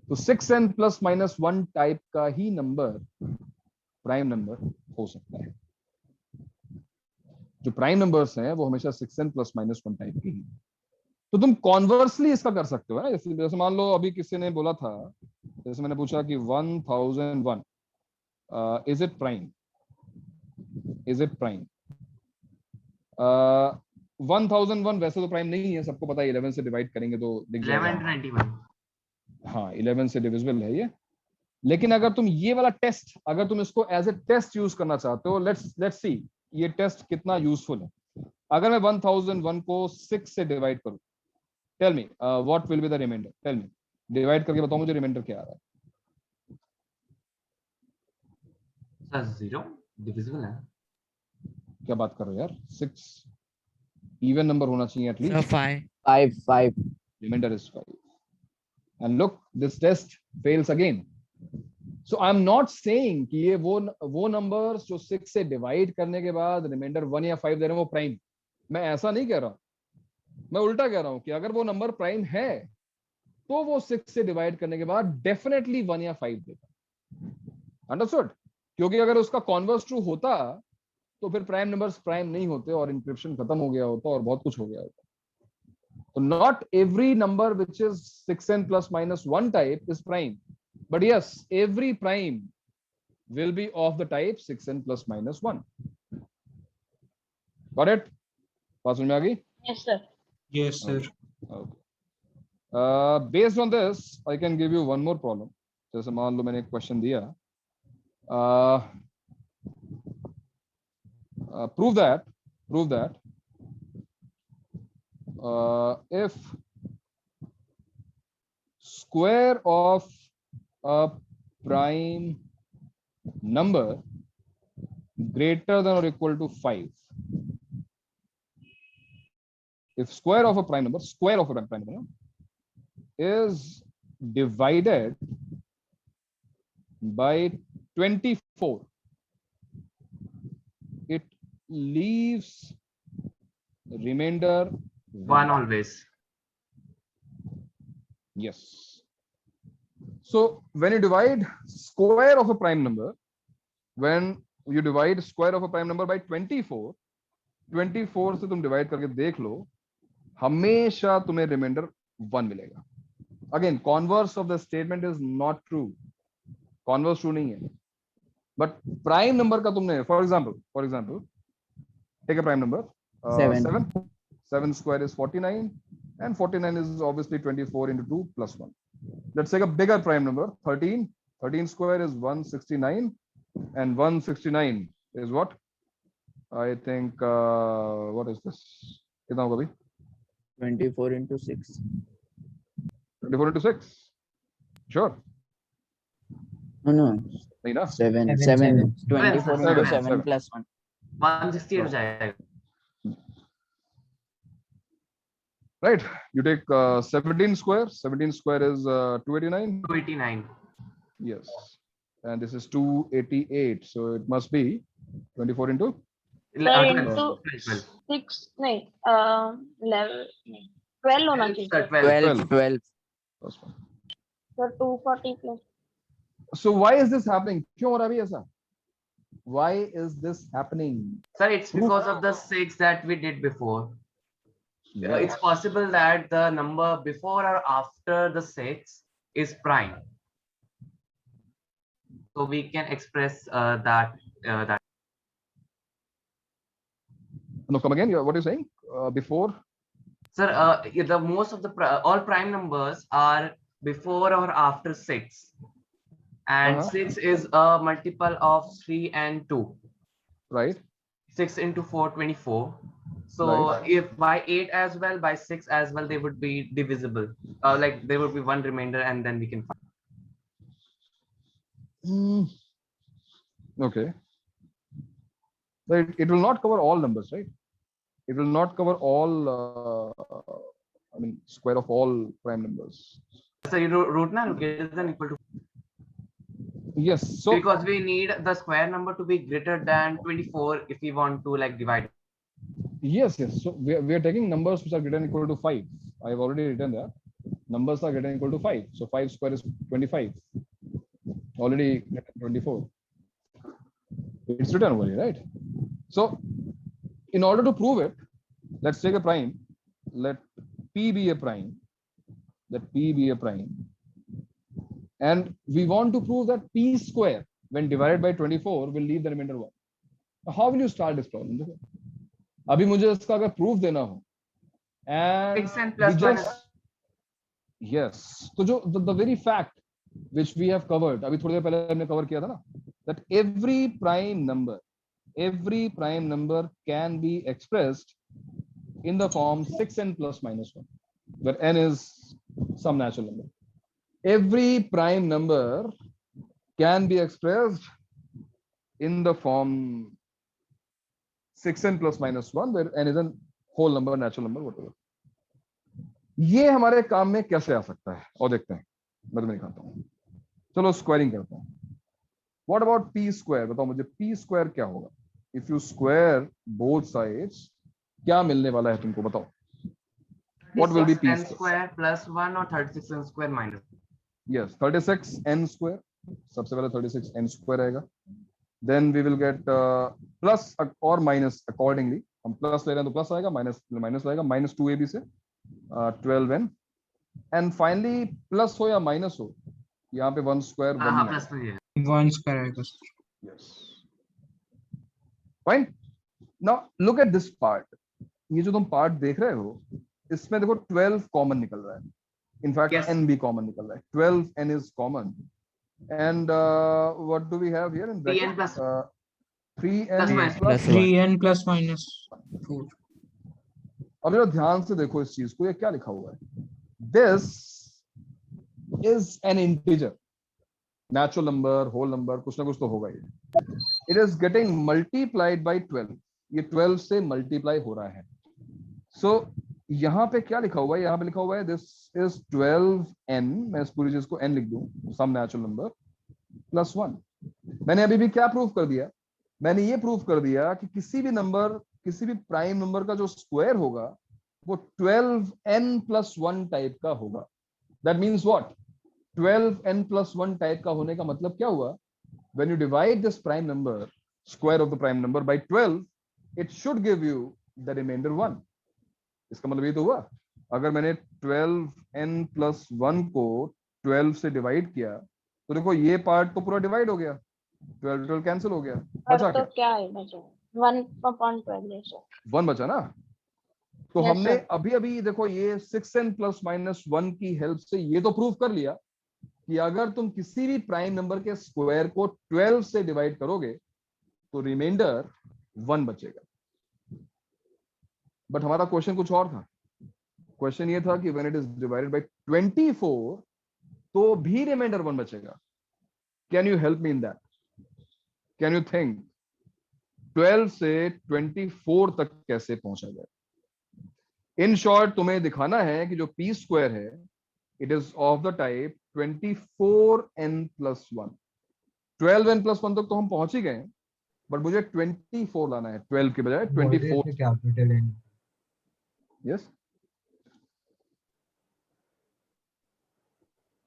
तो 6n plus minus 1 टाइप का ही नंबर प्राइम नंबर हो सकता है. जो प्राइम नंबर्स हैं वो हमेशा 6n प्लस माइनस 1 टाइप के ही। तो तुम कॉन्वर्सली इसका कर सकते हो ना, जैसे मान लो अभी किसी ने बोला था, जैसे मैंने पूछा कि 1001 is it prime, is it prime. 1001 वैसे तो प्राइम नहीं है, सबको पता है, 11 से डिवाइड करेंगे तो दिख जाएगा। 1121 हाँ 11 से डिविजिबल है ये। लेकिन अगर तुम ये वाला टेस्ट, अगर तुम इसको एज ए टेस्ट यूज करना चाहते हो, लेट्स सी ये टेस्ट कितना यूजफुल है। अगर मैं 1001 को 6 से डिवाइड करूं, tell me what will be the reminder, tell me, divide करके बताओ मुझे रिमाइंडर क्या आ रहा है। सर 0 डिविजिबल है। क्या बात कर रहे हो यार, 6 इवन नंबर होना चाहिए at least. 5 reminder is 5 and look this test fails again. So I am not saying कि ये वो नंबर्स जो 6 से डिवाइड करने के बाद रिमाइंडर 1 या 5 दे रहे हैं वो प्राइम, मैं ऐसा नहीं कह रहा हूं। मैं उल्टा कह रहा हूं कि अगर वो नंबर प्राइम है तो वो 6 से डिवाइड करने के बाद डेफिनेटली 1 या 5 देगा। अंडरस्टूड? क्योंकि अगर उसका कॉन्वर्स ट्रू होता तो फिर प्राइम नंबर्स प्राइम नहीं होते और इंक्रिप्शन खत्म हो गया होता और बहुत कुछ हो गया होता। तो not every number which is 6n plus minus 1 type is prime, but yes, every prime will be of the type 6n plus minus 1. Got it? बात समझ में आ गई? Yes, sir. Yes, sir. Okay. Based on this, I can give you one more problem. जैसे मान लो मैंने एक question दिया, prove that if square of a prime number greater than or equal to 5, if square of a prime number is divided by 24, it leaves remainder 1 always. Yes. So when you divide square of a prime number, when you divide square of a prime number by 24, 24 से तुम divide करके देख लो, हमेशा तुम्हें reminder 1 मिलेगा। Again converse of the statement is not true, converse true नहीं है, but prime number का तुमने for example take a prime number 7 square is 49 and 49 is obviously 24 into 2 plus 1. Let's take a bigger prime number 13 square is 169 and 169 is what? I think what is this? कितना होगा भाई? 24 into 6. 24 into 6? Sure. No. नहीं ना? 7. 24 into 7 plus 1. 160 हो जाएगा। Right, you take 17 square is 289. 289. Yes, and this is 288, so it must be 24 into 6 नहीं 12 होना चाहिए। 12. So 240 plus. So why is this happening? क्यों हो रहा है अभी ऐसा? Why is this happening? Sir, it's because of the 6 that we did before. Yeah. It's possible that the number before or after the 6 is prime. So we can express that. No, come again. What are you saying? Before? Sir, the most of the all prime numbers are before or after 6. And 6 is a multiple of 3 and 2. Right. 6 into 4, 24. So right. If by 8 as well, by 6 as well, they would be divisible. Like there would be one remainder and then we can find. Okay. But it will not cover all numbers, right? It will not cover all, square of all prime numbers. So you root now greater than equal to. Yes. So because we need the square number to be greater than 24 if we want to like divide. Yes. So we are taking numbers which are greater than equal to 5. I have already written that. Numbers are greater than equal to 5. So 5 square is 25. Already 24. It's written over here, right? So in order to prove it, let's take a prime. Let P be a prime. Let P be a prime. And we want to prove that P square when divided by 24 will leave the remainder 1. Now, how will you start this problem? अभी मुझे इसका अगर proof देना हो, and 6 and plus we just, yes, तो जो the very fact which we have covered, अभी थोड़ी देर पहले हमने cover किया था ना, that every prime number can be expressed in the form 6n plus minus 1, where n is some natural number. Every prime number can be expressed in the form 6n plus minus 1, where n is a whole number, natural number, whatever. ये हमारे काम में कैसे आ सकता है और देखते हैं, मैं तुम्हें दिखाता हूँ. चलो स्क्वायरिंग करते हैं. What about p square? बताओ मुझे p square क्या होगा? If you square both sides, क्या मिलने वाला है तुमको बताओ? What will be p n square plus 1 or 36n square minus? Yes, 36n square. सबसे पहले 36n square आएगा. Then we will get plus or minus accordingly. हम plus ले रहे हैं तो plus आएगा, minus आएगा, minus 2ab से 12n. And finally plus हो या minus हो, यहाँ पे 1 square 1 plus 1 square आएगा. Yes. Fine. Now look at this part. ये जो तुम part देख रहे हो, इसमें देखो 12 common निकल रहा है. In fact, yes, n भी common निकल रहा है. 12n is common. And what do we have here in bracket? 3n plus 3n plus minus 4. अब जरा ध्यान से देखो इस चीज को, ये क्या लिखा हुआ है? This is an integer, natural number, whole number, कुछ ना कुछ तो होगा ये. It is getting multiplied by 12. ये 12 से multiply हो रहा है. So यहाँ पे क्या लिखा हुआ है? यहाँ पे लिखा हुआ है this is 12n. मैं इस पूरी चीज को n लिख दूं, some natural number plus 1. मैंने अभी भी क्या प्रूव कर दिया? मैंने ये प्रूव कर दिया कि किसी भी नंबर, किसी भी प्राइम नंबर का जो स्क्वायर होगा वो 12n plus 1 टाइप का होगा. That means what? 12n plus 1 type का होने का मतलब क्या हुआ? When you divide this prime number, square of the prime number by 12, it should give you the remainder 1. इसका मतलब ये तो हुआ, अगर मैंने 12n plus 1 को 12 से डिवाइड किया तो देखो ये पार्ट तो पूरा डिवाइड हो गया, 12 कैंसिल हो गया, बचा तो क्या है? बचा 1/12. 1 बचा ना. तो Yes, हमने sir. अभी देखो ये 6n plus minus 1 की हेल्प से ये तो प्रूव कर लिया कि अगर तुम किसी भी प्राइम नंबर के स्क्वायर को 12 से डिवाइड करोगे तो रिमाइंडर 1 बचेगा. बट हमारा क्वेश्चन कुछ और था. क्वेश्चन ये था कि when it is divided by 24 तो भी रिमाइंडर 1 बचेगा. Can you help me in that? Can you think 12 से 24 तक कैसे पहुंचा जाए? इन शॉर्ट तुम्हें दिखाना है कि जो p स्क्वायर है it is of the type 24n plus 1. 12n plus 1 तक तो हम पहुंच ही गए, बट मुझे 24 लाना है, 12 के बजाय 24. Capital N. Yes.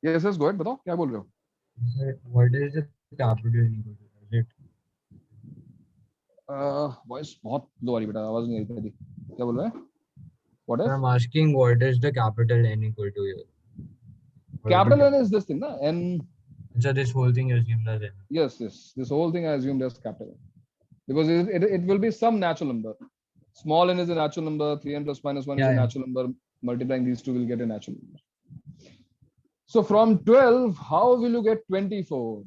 Yes, yes, go ahead. बताओ क्या बोल रहे हो? What is the capital N equal to? Is it? Voice बहुत लो आ रही बेटा, आवाज नहीं आ रही थी. क्या बोल रहे हैं? What is? I'm asking what is the capital N equal to here? Capital N is this thing, na? N. So this whole thing is assumed as N. Yes, yes. This whole thing I assumed as capital N because it will be some natural number. Small n is a natural number. 3n plus minus 1 is a natural number. Multiplying these two will get a natural number. So from 12, how will you get 24?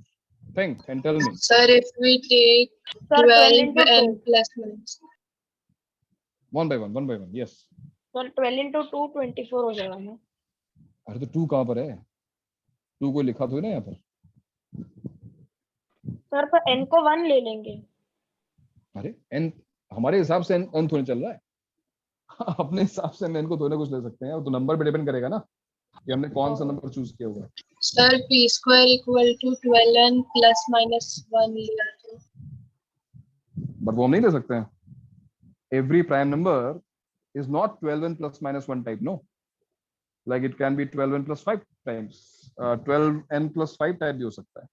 Think and tell me. Sir, if we take 12 n plus 1. One by one. Yes. Sir, 12 into 2, 24 हो जाएगा ना? अरे तो 2 कहाँ पर है? 2 को लिखा तो है ना यहाँ पर. सर पर n को 1 ले लेंगे. अरे n हमारे हिसाब से n थोड़ी चल रहा है. अपने हिसाब से n को थोड़ा कुछ ले सकते हैं, तो नंबर पे डिपेंड करेगा ना कि हमने कौन सा नंबर चूज किया होगा. Sir p square equal to 12n plus minus 1 लिया तो. बट वो हम नहीं ले सकते हैं. Every prime number is not 12n plus minus 1 type, no. Like it can be 12n plus 5 times. 12n plus 5 type भी हो सकता है.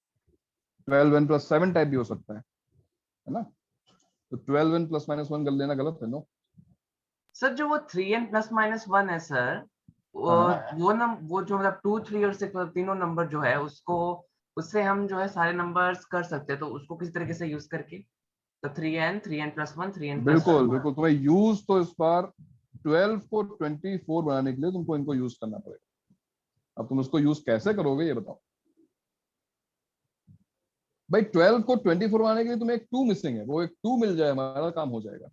12n plus 7 type भी हो सकता है ना. तो 12n plus minus 1 कर लेना गलत है नो? सर जो वो 3n plus minus 1 है सर, वो जो मतलब 2, 3 और 6 तीनों नंबर जो है उसको, उससे हम जो है सारे नंबर्स कर सकते हैं, तो उसको किस तरीके से यूज करके, तो 3n, 3n plus 1, 3n plus बिल्कुल 2। बिल्कुल, तुम्हें यूज तो इस बार 12 को 24 बनाने के लिए तुमको इनको यूज करना पड़ेगा। अब तुम उसको यूज कैसे करोगे ये बताओ भाई। 12 को 24 बनाने के लिए तुम्हें एक 2 मिसिंग है, वो एक 2 मिल जाए हमारा काम हो जाएगा।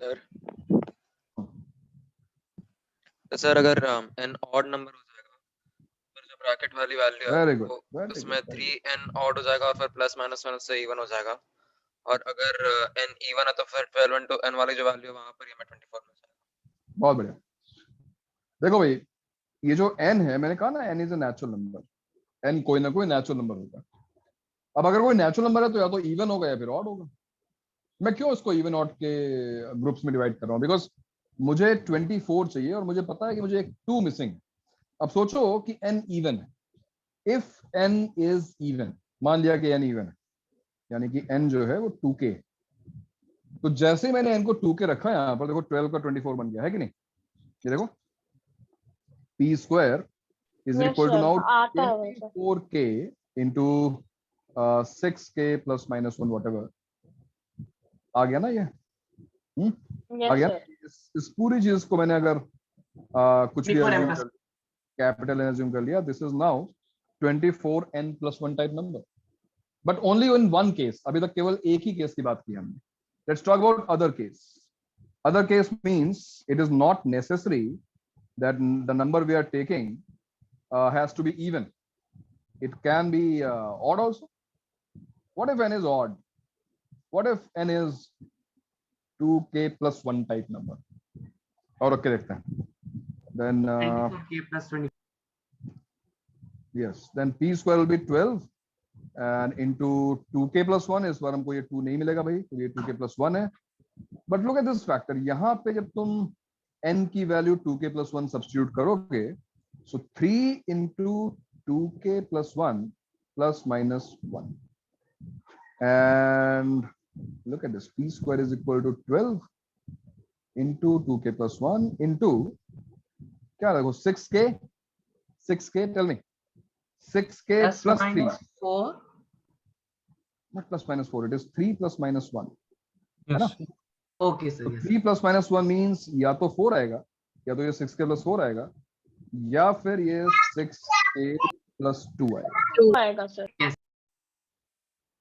सर तो सर अगर n ऑड नंबर हो जाएगा, पर जो ब्रैकेट वाली वैल्यू है वेरी गुड, वो उसमें 3n ऑड हो जाएगा और फिर प्लस माइनस 1 से इवन हो जाएगा, और अगर n इवन है तो फिर 12 into n वाली जो वैल्यू है वहां पर ये हमें 24 मिल जाएगा। बहुत बढ़िया। देखो भाई, ये जो n है, मैंने कहा ना n is a natural number, n कोई ना कोई नेचुरल नंबर होगा। अब अगर कोई नेचुरल नंबर है तो या तो इवन होगा या फिर ऑड होगा। मैं क्यों इसको इवन ऑड के ग्रुप्स में डिवाइड कर रहा हूँ? बिकॉज मुझे 24 चाहिए और मुझे पता है कि मुझे एक 2 मिसिंग है। अब सोचो कि n इवन है। इफ n इज इवन, मान लिया कि n इवन है, यानी कि n जो है वो 2k, तो जैसे ही मैंने n को 2k रखा यहाँ पर, देखो 12 का 24 बन गया है कि नहीं? ये देखो p square is equal to now 4k into 6k plus minus 1 whatever. आ गया ना ये? आ गया? इस पूरी चीज को मैंने अगर कुछ भी कैपिटल एज्यूम कर लिया, this is now 24n plus 1 type number, but only in one case. अभी तक केवल एक ही केस की बात की हमने। Let's talk about other case. Other case means it is not necessary that the number we are taking has to be even. It can be odd also. What if n is odd? What if n is 2k plus 1 type number? और रख के देखते हैं। Then 24k plus 20. Yes, then p square will be 12 and into 2k plus 1। इस बार हमको ये 2 नहीं मिलेगा भाई, तो ये 2k plus 1 है। But look at this factor, यहाँ पे जब तुम n की वैल्यू 2k plus 1 सब्स्टिट्यूट करोगे, so 3 into 2k plus 1 plus minus 1, and look at this, p square is equal to 12 into 2k plus 1 into क्या देखो 6k, tell me 6k plus 3, 4, not plus minus 4, it is 3 plus minus 1, है ना? Okay sir. 3 plus minus 1 means या तो 4 आएगा, या तो ये 6k plus 4 आएगा, या फिर ये 6k plus 2 आएगा। 2 आएगा sir.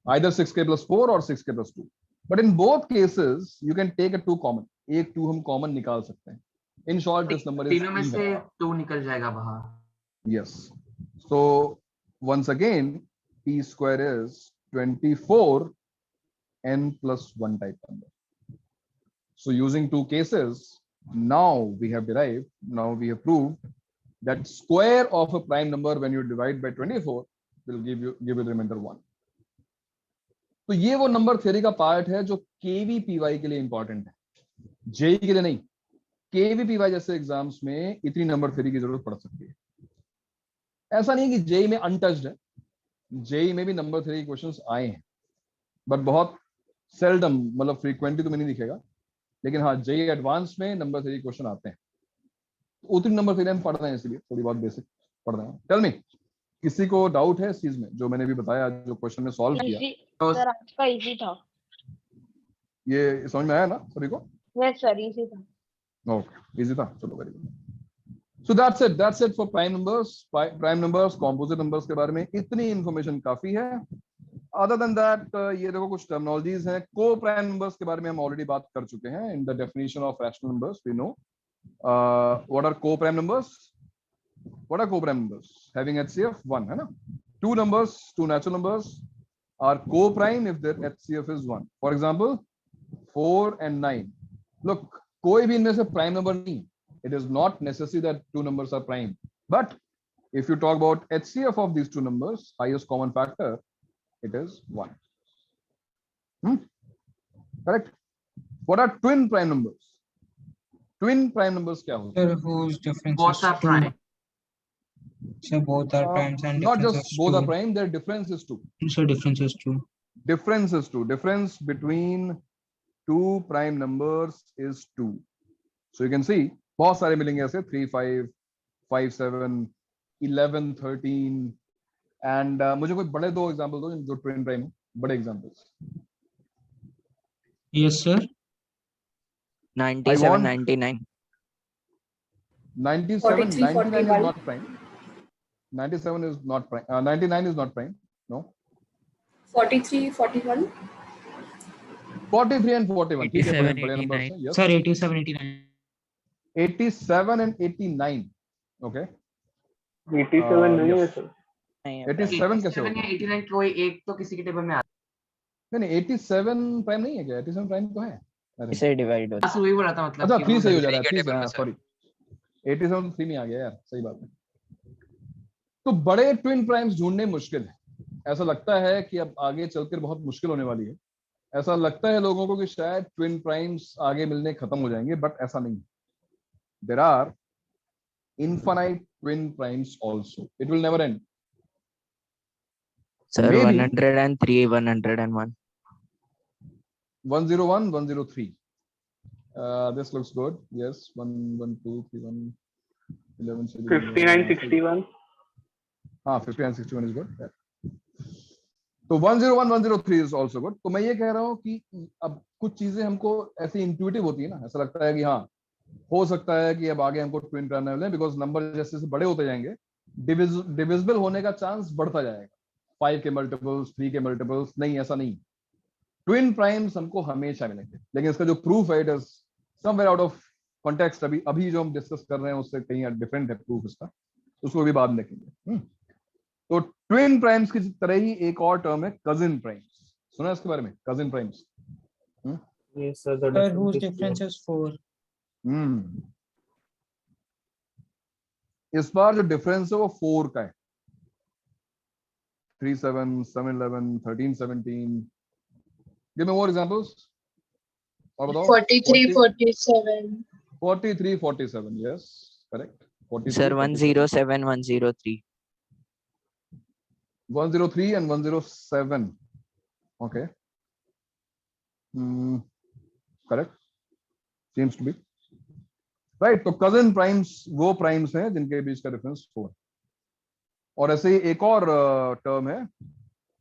Either 6k plus 4 or 6k plus 2. But in both cases you can take a 2 common. एक 2 हम common निकाल सकते हैं। In short, this number is तीनों में से 2 निकल जाएगा बाहर। Yes. So once again, p square is 24 n plus 1 type number. So using 2 cases, now we have derived, now we have proved that square of a prime number when you divide by 24 will give you the remainder 1. तो ये वो number theory का part है जो KVPY के लिए important है, JEE के लिए नहीं। केवीपीवाई जैसे एग्जाम्स में इतनी नंबर थ्योरी की जरूरत पड़ सकती है। ऐसा नहीं कि जेई में अनटच्ड है, जेई में भी नंबर थ्योरी क्वेश्चंस आए हैं, बट बहुत सेल्डम, मतलब फ्रीक्वेंटली तुम्हें नहीं दिखेगा। लेकिन हाँ, जेई एडवांस में नंबर थ्योरी क्वेश्चन आते हैं, उतनी नंबर थ्योरी हम पढ़ रहे हैं, इसलिए थोड़ी बहुत बेसिक पढ़ रहे हैं। टेल मी, किसी को डाउट है इस चीज में जो मैंने भी बताया, जो क्वेश्चन में सॉल्व किया? सर आज का इजी था, ये समझ में आया ना सभी को? यस सर, इजी था। ओके, इजी था, चलो very good. So that's it for prime numbers, composite numbers के बारे में इतनी इंफॉर्मेशन काफी है। अदर देन दैट, ये देखो कुछ टर्मिनोलॉजीज हैं। को प्राइम नंबर्स के बारे में हम ऑलरेडी बात कर चुके हैं। In the definition of rational numbers we know what are coprime numbers. What are co-prime numbers? Having HCF 1, है ना? Two numbers, two natural numbers are co-prime if their HCF is 1. For example, 4 and 9. Look, कोई भी इनमें से prime number नहीं. It is not necessary that two numbers are prime. But if you talk about HCF of these two numbers, highest common factor, it is 1. Correct? What are twin prime numbers? Twin prime numbers क्या होते हैं? Sir, whose difference Both is are 2? prime. So both are primes and Not difference just is both 2. are prime, their difference is 2. So difference is 2. Difference is 2. Difference between 2 prime numbers is 2. So you can see बहुत सारे मिलेंगे ऐसे 3, 5, 5, 7, 11, 13 and मुझे कोई बड़े 2 example दो जो twin prime हो, बड़े examples. Yes sir. 97, 99. 97, 99 is not prime. 97 is not prime. 99 is not prime. No. 43, 41. 43 and 41. 87, बड़े numbers हैं. Yes. Sir, 87, 89. 87 and 89. Okay. 87 नहीं है सर. 87 कैसे होगा? 89 कोई एक तो किसी के टेबल में आता. नहीं 87 प्राइम नहीं है क्या? 87 प्राइम तो है. इसे डिवाइड होता है. वही बोला था मतलब. अच्छा 3 सही हो जा रहा है. 3 सॉरी. 87 3 में आ गया यार. सही बात है. तो बड़े ट्विन प्राइम्स ढूंढने मुश्किल है. ऐसा लगता है कि अब आगे चलकर बहुत मुश्किल होने वाली है. ऐसा लगता है लोगों को कि शायद ट्विन प्राइम्स आगे मिलने खत्म हो जाएंगे, बट ऐसा नहीं. There are infinite twin primes also. It will never end. Sir, Maybe 103, 101. 101, 103. This looks good. Yes, 1, 1, 2, 3, 1, 11, 59, 61. 59, 61 is good. Yeah. तो 101, 103 is also good. तो मैं ये कह रहा हूँ कि अब कुछ चीजें हमको ऐसी इंट्यूटिव होती है ना, ऐसा लगता है कि हाँ हो सकता है कि अब आगे हमको ट्विन प्राइम मिले, बिकॉज नंबर जैसे जैसे बड़े होते जाएंगे डिविजिबल होने का चांस बढ़ता जाएगा. 5 के मल्टीपल्स, 3 के मल्टीपल्स. नहीं, ऐसा नहीं. ट्विन प्राइम्स हमको हमेशा मिलेंगे, लेकिन इसका जो प्रूफ है it is somewhere out of context. अभी जो हम डिस्कस कर रहे हैं उससे कहीं डिफरेंट है प्रूफ इसका, उसको भी बाद में देखेंगे. तो ट्विन प्राइम्स की तरह ही एक और टर्म है कजिन प्राइम्स. सुना इसके बारे में? Cousin primes. Yes sir. The Sir, whose difference is 4? इस बार जो डिफरेंस है वो 4 का है. 3, 7, 7, 11, 13, 17. Give me more examples. और बताओ. 43, 47. 43, 47. Yes, correct. 43, Sir, 107, 103. 103 and 107. Okay. Correct. Seems to be. Right. तो cousin primes वो primes हैं जिनके बीच का डिफरेंस 4. और ऐसे ही एक और टर्म है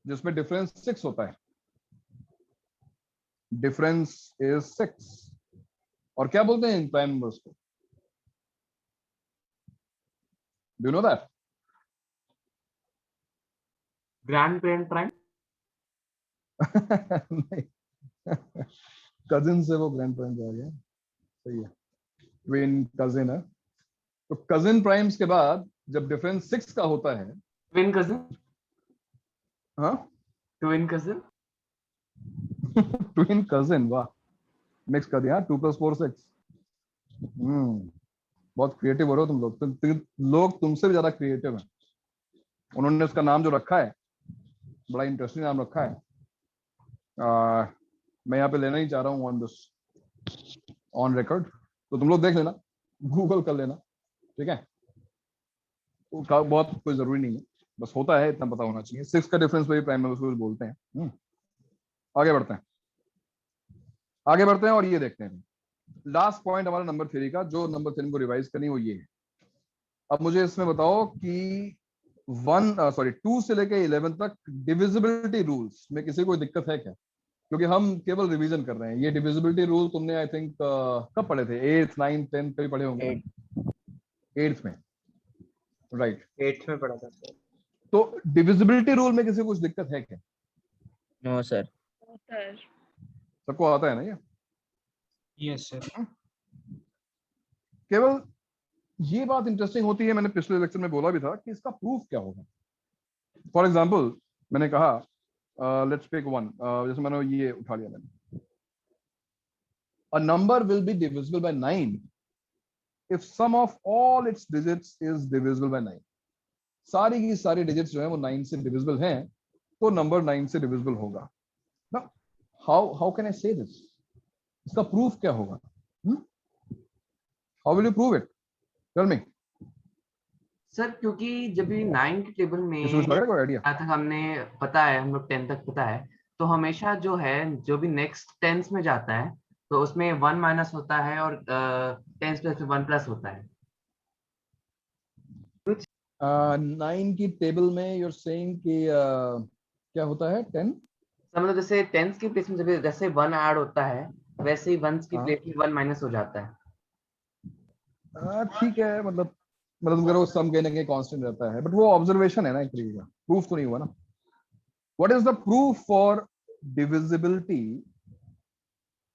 जिसमें डिफरेंस 6 होता है. Difference is 6. और क्या बोलते हैं इन प्राइम नंबर्स को? Do you know that? Grand parent prime. नहीं. कजिन से वो ग्रैंड पेरेंट आ गया. सही है. ट्विन कजिन है. तो कजिन प्राइम्स के बाद जब डिफरेंस 6 का होता है. Twin cousin. हाँ, ट्विन कजिन. Twin cousin. वाह, मिक्स कर दिया. 2 + 4 6. बहुत क्रिएटिव हो रहे हो तुम लोग. लोग तुमसे भी ज्यादा क्रिएटिव हैं. उन्होंने उसका नाम जो रखा है बड़ा इंटरेस्टिंग नाम रखा है. मैं यहाँ पे लेना ही चाह रहा हूँ ऑन रिकॉर्ड. तो तुम लोग देख लेना, गूगल कर लेना. ठीक है. तो बहुत कोई जरूरी नहीं है, बस होता है इतना पता होना चाहिए. 6 का डिफरेंस वही प्राइम नंबर्स को बोलते हैं. आगे बढ़ते हैं और ये देखते हैं लास्ट पॉइंट हमारा नंबर थ्योरी का. जो नंबर थ्योरी को रिवाइज करनी वो ये है. अब मुझे इसमें बताओ कि 2 से लेके 11 तक डिविजिबिलिटी रूल्स में किसी को दिक्कत है क्या? क्योंकि हम केवल रिवीजन कर रहे हैं. ये डिविजिबिलिटी रूल तुमने आई थिंक कब पढ़े थे? 8th, 9th, 10th कभी पढ़े होंगे. 8th में. राइट. 8th में पढ़ा था. तो डिविजिबिलिटी रूल में किसी को कुछ दिक्कत है क्या? No sir. सबको आता है ना ये? Yes sir. केवल ये बात इंटरेस्टिंग होती है, मैंने पिछले लेक्चर में बोला भी था कि इसका प्रूफ क्या होगा. फॉर एग्जांपल मैंने कहा लेट्स पिक वन. जैसे मैंने ये उठा लिया मैंने. A number will be divisible by 9 if sum of all its digits is divisible by 9. सारी की सारी डिजिट्स जो है वो 9 से डिविजिबल हैं, तो नंबर 9 से डिविजिबल होगा ना. हाउ कैन आई से दिस? इसका प्रूफ क्या होगा? How will you prove it? Tell me. Sir क्योंकि जब भी 9 के टेबल में कोई आइडिया तक हमने पता है, हम लोग 10 तक पता है, तो हमेशा जो है जो भी नेक्स्ट टेंस में जाता है तो उसमें 1 माइनस होता है और टेंस प्लेस में 1 प्लस होता है। 9 की टेबल में you're saying कि क्या होता है 10? मतलब जैसे टेंस की प्लेस में जैसे 1 ऐड होता है वैसे ही वंस की प्लेस में 1 माइनस हो जाता है। ठीक है, मतलब तुम कह रहे हो सम कहीं ना कहीं कांस्टेंट रहता है, बट वो ऑब्जर्वेशन है ना, एक तरीके का प्रूफ तो नहीं हुआ ना। What is the proof for divisibility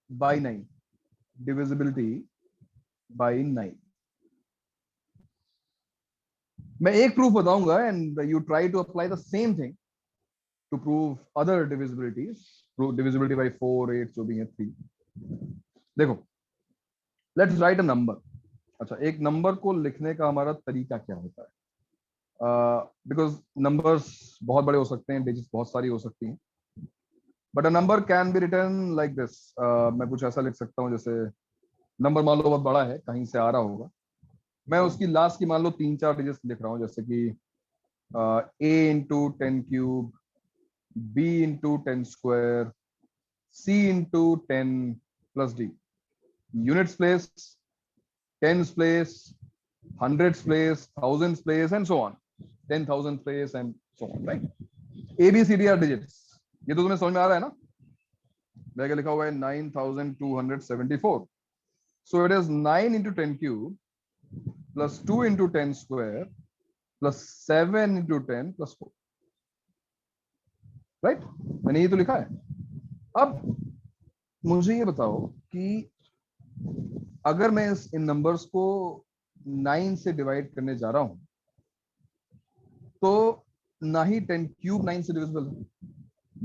by 9? Divisibility by 9, मैं एक प्रूफ बताऊंगा and you try to apply the same thing to prove other divisibilities. Divisibility by 4, 8 जो भी है 3। देखो, लेट्स राइट अ नंबर। अच्छा, एक नंबर को लिखने का हमारा तरीका क्या होता है? बिकॉज नंबर्स बहुत बड़े हो सकते हैं, डिजिट्स बहुत सारी हो सकती हैं, but a number can be written like this. मैं कुछ ऐसा लिख सकता हूँ, जैसे नंबर मान लो बहुत बड़ा है, कहीं से आ रहा होगा, मैं उसकी लास्ट की मान लो 3-4 डिजिट्स लिख रहा हूँ, जैसे कि a into 10 cube, b into 10 square, c into 10 plus d। Units place, tens place, hundreds place, thousands place, and so on. 10,000 place and so on, right? A, B, C, D are digits. ये तो तुम्हें समझ में आ रहा है ना? मैं क्या लिखा हुआ है 9,274. So it is 9 into 10 cube plus 2 into 10 square plus 7 into 10 plus 4. Right? मैंने ये तो लिखा है। अब मुझे ये बताओ कि अगर मैं इन नंबर्स को 9 से डिवाइड करने जा रहा हूं तो ना ही 10 क्यूब 9 से डिविजिबल है,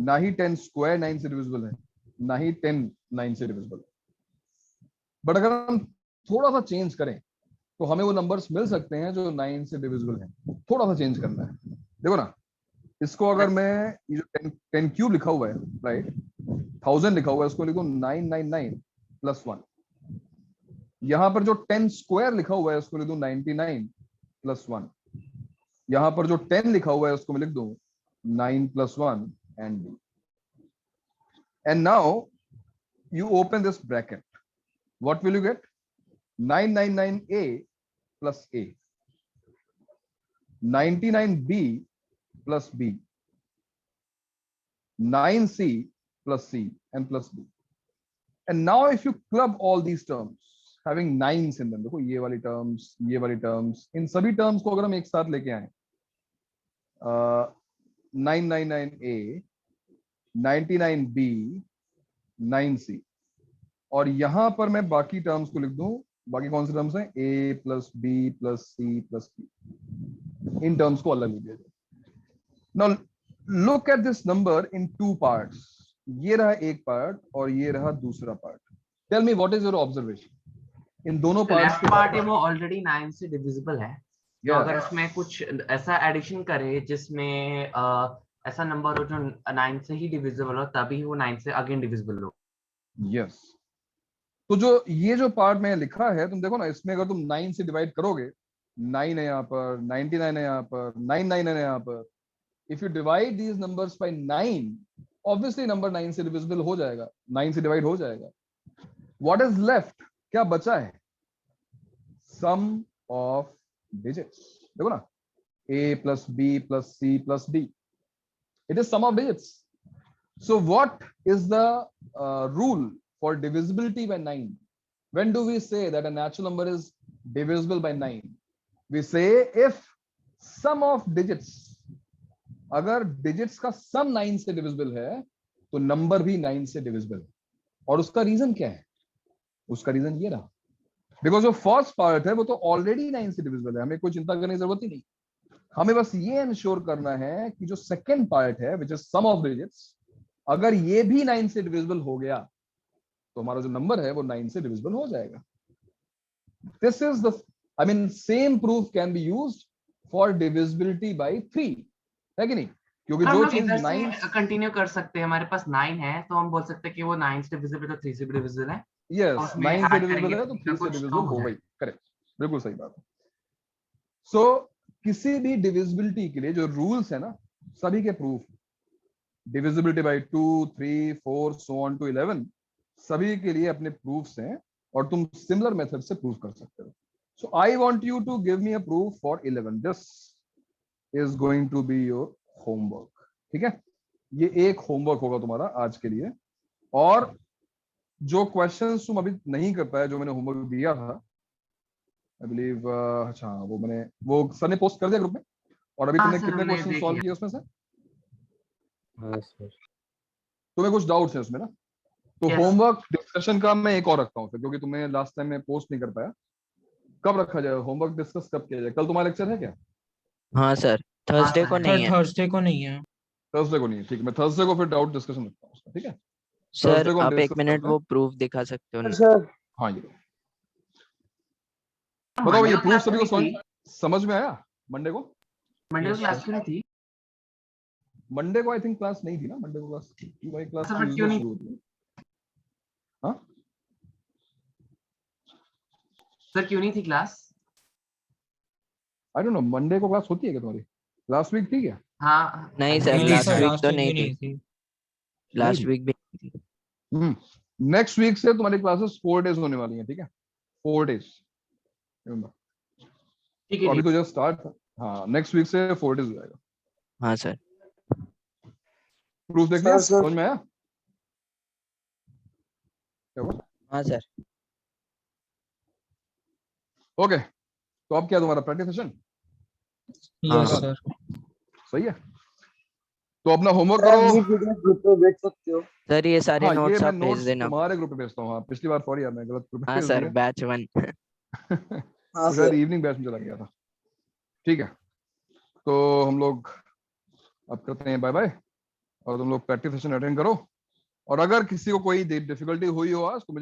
ना ही 10 स्क्वायर 9 से डिविजिबल है, ना ही 10 9 से डिविजिबल है। बट अगर हम थोड़ा सा चेंज करें तो हमें वो नंबर्स मिल सकते हैं जो 9 से डिविजिबल है। थोड़ा सा चेंज करना है। देखो ना, इसको अगर मैं ये जो 10 क्यूब लिखा हुआ है, राइट, 1000 लिखा हुआ है, उसको लिखो 999 प्लस 1। यहां पर जो 10 स्क्वायर लिखा हुआ है उसको लिख दूं 99 प्लस 1। यहां पर जो 10 लिखा हुआ है उसको मैं लिख दूं 9 plus 1 and b। And now you open this bracket, what will you get? 999a plus a, 99b plus b, 9c plus c and plus b. And now if you club all these terms having 9s in them, देखो ये वाली terms, इन सभी terms को अगर हम एक साथ लेके आए, 999a, 99b, 9c, और यहां पर मैं बाकी terms को लिख दूं, बाकी कौन से terms हैं? a plus b plus c plus b, in terms को अलग लिख दीजिए। Now look at this number in two parts. ये रहा एक पार्ट और ये रहा दूसरा part. Tell me what is your observation इन दोनों पार्ट्स के? पार्ट है वो ऑलरेडी 9 से डिविजिबल है, तो अगर इसमें कुछ ऐसा एडिशन करे जिसमें ऐसा नंबर हो जो 9 से ही डिविजिबल हो, तभी वो 9 से अगेन डिविजिबल हो। यस, तो जो ये जो पार्ट में लिखा है, तुम देखो ना, इसमें अगर तुम 9 से डिवाइड करोगे, 9 है यहाँ पर, 99 है यहाँ पर, 99 है यहाँ पर। If you divide these numbers by 9, obviously number 9 से डिविजिबल हो जाएगा, 9 से डिवाइड हो जाएगा। What is left? क्या बचा है? Sum of digits. देखो ना, a plus b plus c plus d, it is sum of digits. So what is the rule for divisibility by 9? When do we say that a natural number is divisible by 9? We say if sum of digits, अगर digits का sum 9 से divisible है तो number भी 9 से divisible है। और उसका रीजन क्या है? उसका रीजन ये रहा, बिकॉज जो फर्स्ट पार्ट है वो तो ऑलरेडी 9 से डिविजिबल है, हमें कोई चिंता करने की जरूरत ही नहीं। हमें बस ये इंश्योर करना है कि जो सेकंड पार्ट है which is sum of digits, अगर ये भी 9 से डिविजिबल हो गया तो हमारा जो नंबर है वो 9 से डिविजिबल हो जाएगा। This is the, I mean, same proof can be used for divisibility bye 3, है कि नहीं? क्योंकि जो चीज 9 कंटिन्यू कर सकते हैं, हमारे पास 9 है तो हम बोल सकते हैं कि वो 9 से डिविजिबल तो 3 से भी डिविजिबल है। यस, 9 से डिविजिबल है तो 3 से डिविजिबल हो गई। करेक्ट, बिल्कुल सही बात है। सो किसी भी डिविजिबिलिटी के लिए जो रूल्स है ना, सभी के proof, divisibility by 2, 3, 4 so on to 11 सभी के लिए अपने प्रूफ्स हैं और तुम सिमिलर मेथड से प्रूफ कर सकते हो. So I want you to give me a proof for 11. This is going to be your homework. ठीक है, ये एक होमवर्क होगा तुम्हारा आज के लिए. और जो क्वेश्चंस तुम अभी नहीं कर पाए, जो मैंने होमवर्क दिया था, आई बिलीव, अच्छा वो सर ने पोस्ट कर दिया ग्रुप में. और अभी तुमने कितने क्वेश्चन सॉल्व किए उसमें से? हाँ सर. तुम्हें कुछ डाउट्स है उसमें ना? तो होमवर्क डिस्कशन का मैं एक और रखता हूँ फिर, क्योंकि तुम्हें लास्ट टाइम में पोस्ट नहीं कर पाया. कब रखा जाए होमवर्क? डिस्कस कब किया जाए? कल तुम्हारा लेक्चर है क्या? हाँ सर, थर्सडे को नहीं है. थर्सडे को नहीं है. थर्सडे को नहीं है, ठीक है. मैं थर्सडे को फिर डाउट डिस्कशन रखता हूँ उसका. ठीक है सर, आप एक मिनट वो प्रूफ दिखा सकते हो? सर हाँ, ये बताओ, ये प्रूफ सभी को समझ में आया? मंडे को क्लास क्यों नहीं थी? मंडे को आई थिंक क्लास नहीं थी ना. मंडे को क्लास क्यों नहीं? हाँ सर क्यों नहीं थी class? I don't no, Monday को क्लास होती है क्या तुम्हारी? लास्ट वीक थी क्या? हाँ नहीं सर, लास्ट वीक तो नहीं थी. लास्ट वीक भी नहीं थी. नेक्स्ट वीक से तुम्हारी क्लासेस 4 डेज होने वाली हैं. ठीक है, 4 डेज. ठीक है, अभी तो जस्ट स्टार्ट था. हाँ, नेक्स्ट वीक से 4 डेज हो जाएगा. हाँ सर. प्रूफ देख लिया? समझ में आया? क्या हुआ? हाँ सर. ओके, तो अब क्या तुम्हारा प्रैक्टिस सेशन? Yes sir. सही है, तो अपना होमवर्क करो. ग्रुप पे भेज सकते हो सर ये सारे हाँ, नोट्स ये आप मैं भेज नोट्स देना. तुम्हारे ग्रुप पे भेजता हूँ. हाँ, पिछली बार सॉरी यार, मैं गलत ग्रुप पे हाँ भेज सर, दिया. बैच 1. हाँ सर इवनिंग बैच में चला गया था. ठीक है, तो हम लोग अब करते हैं बाय बाय, और तुम लोग प्रैक्टिस सेशन अटेंड करो. और अगर किसी को कोई डिफिकल्टी हुई हो आज तो मुझे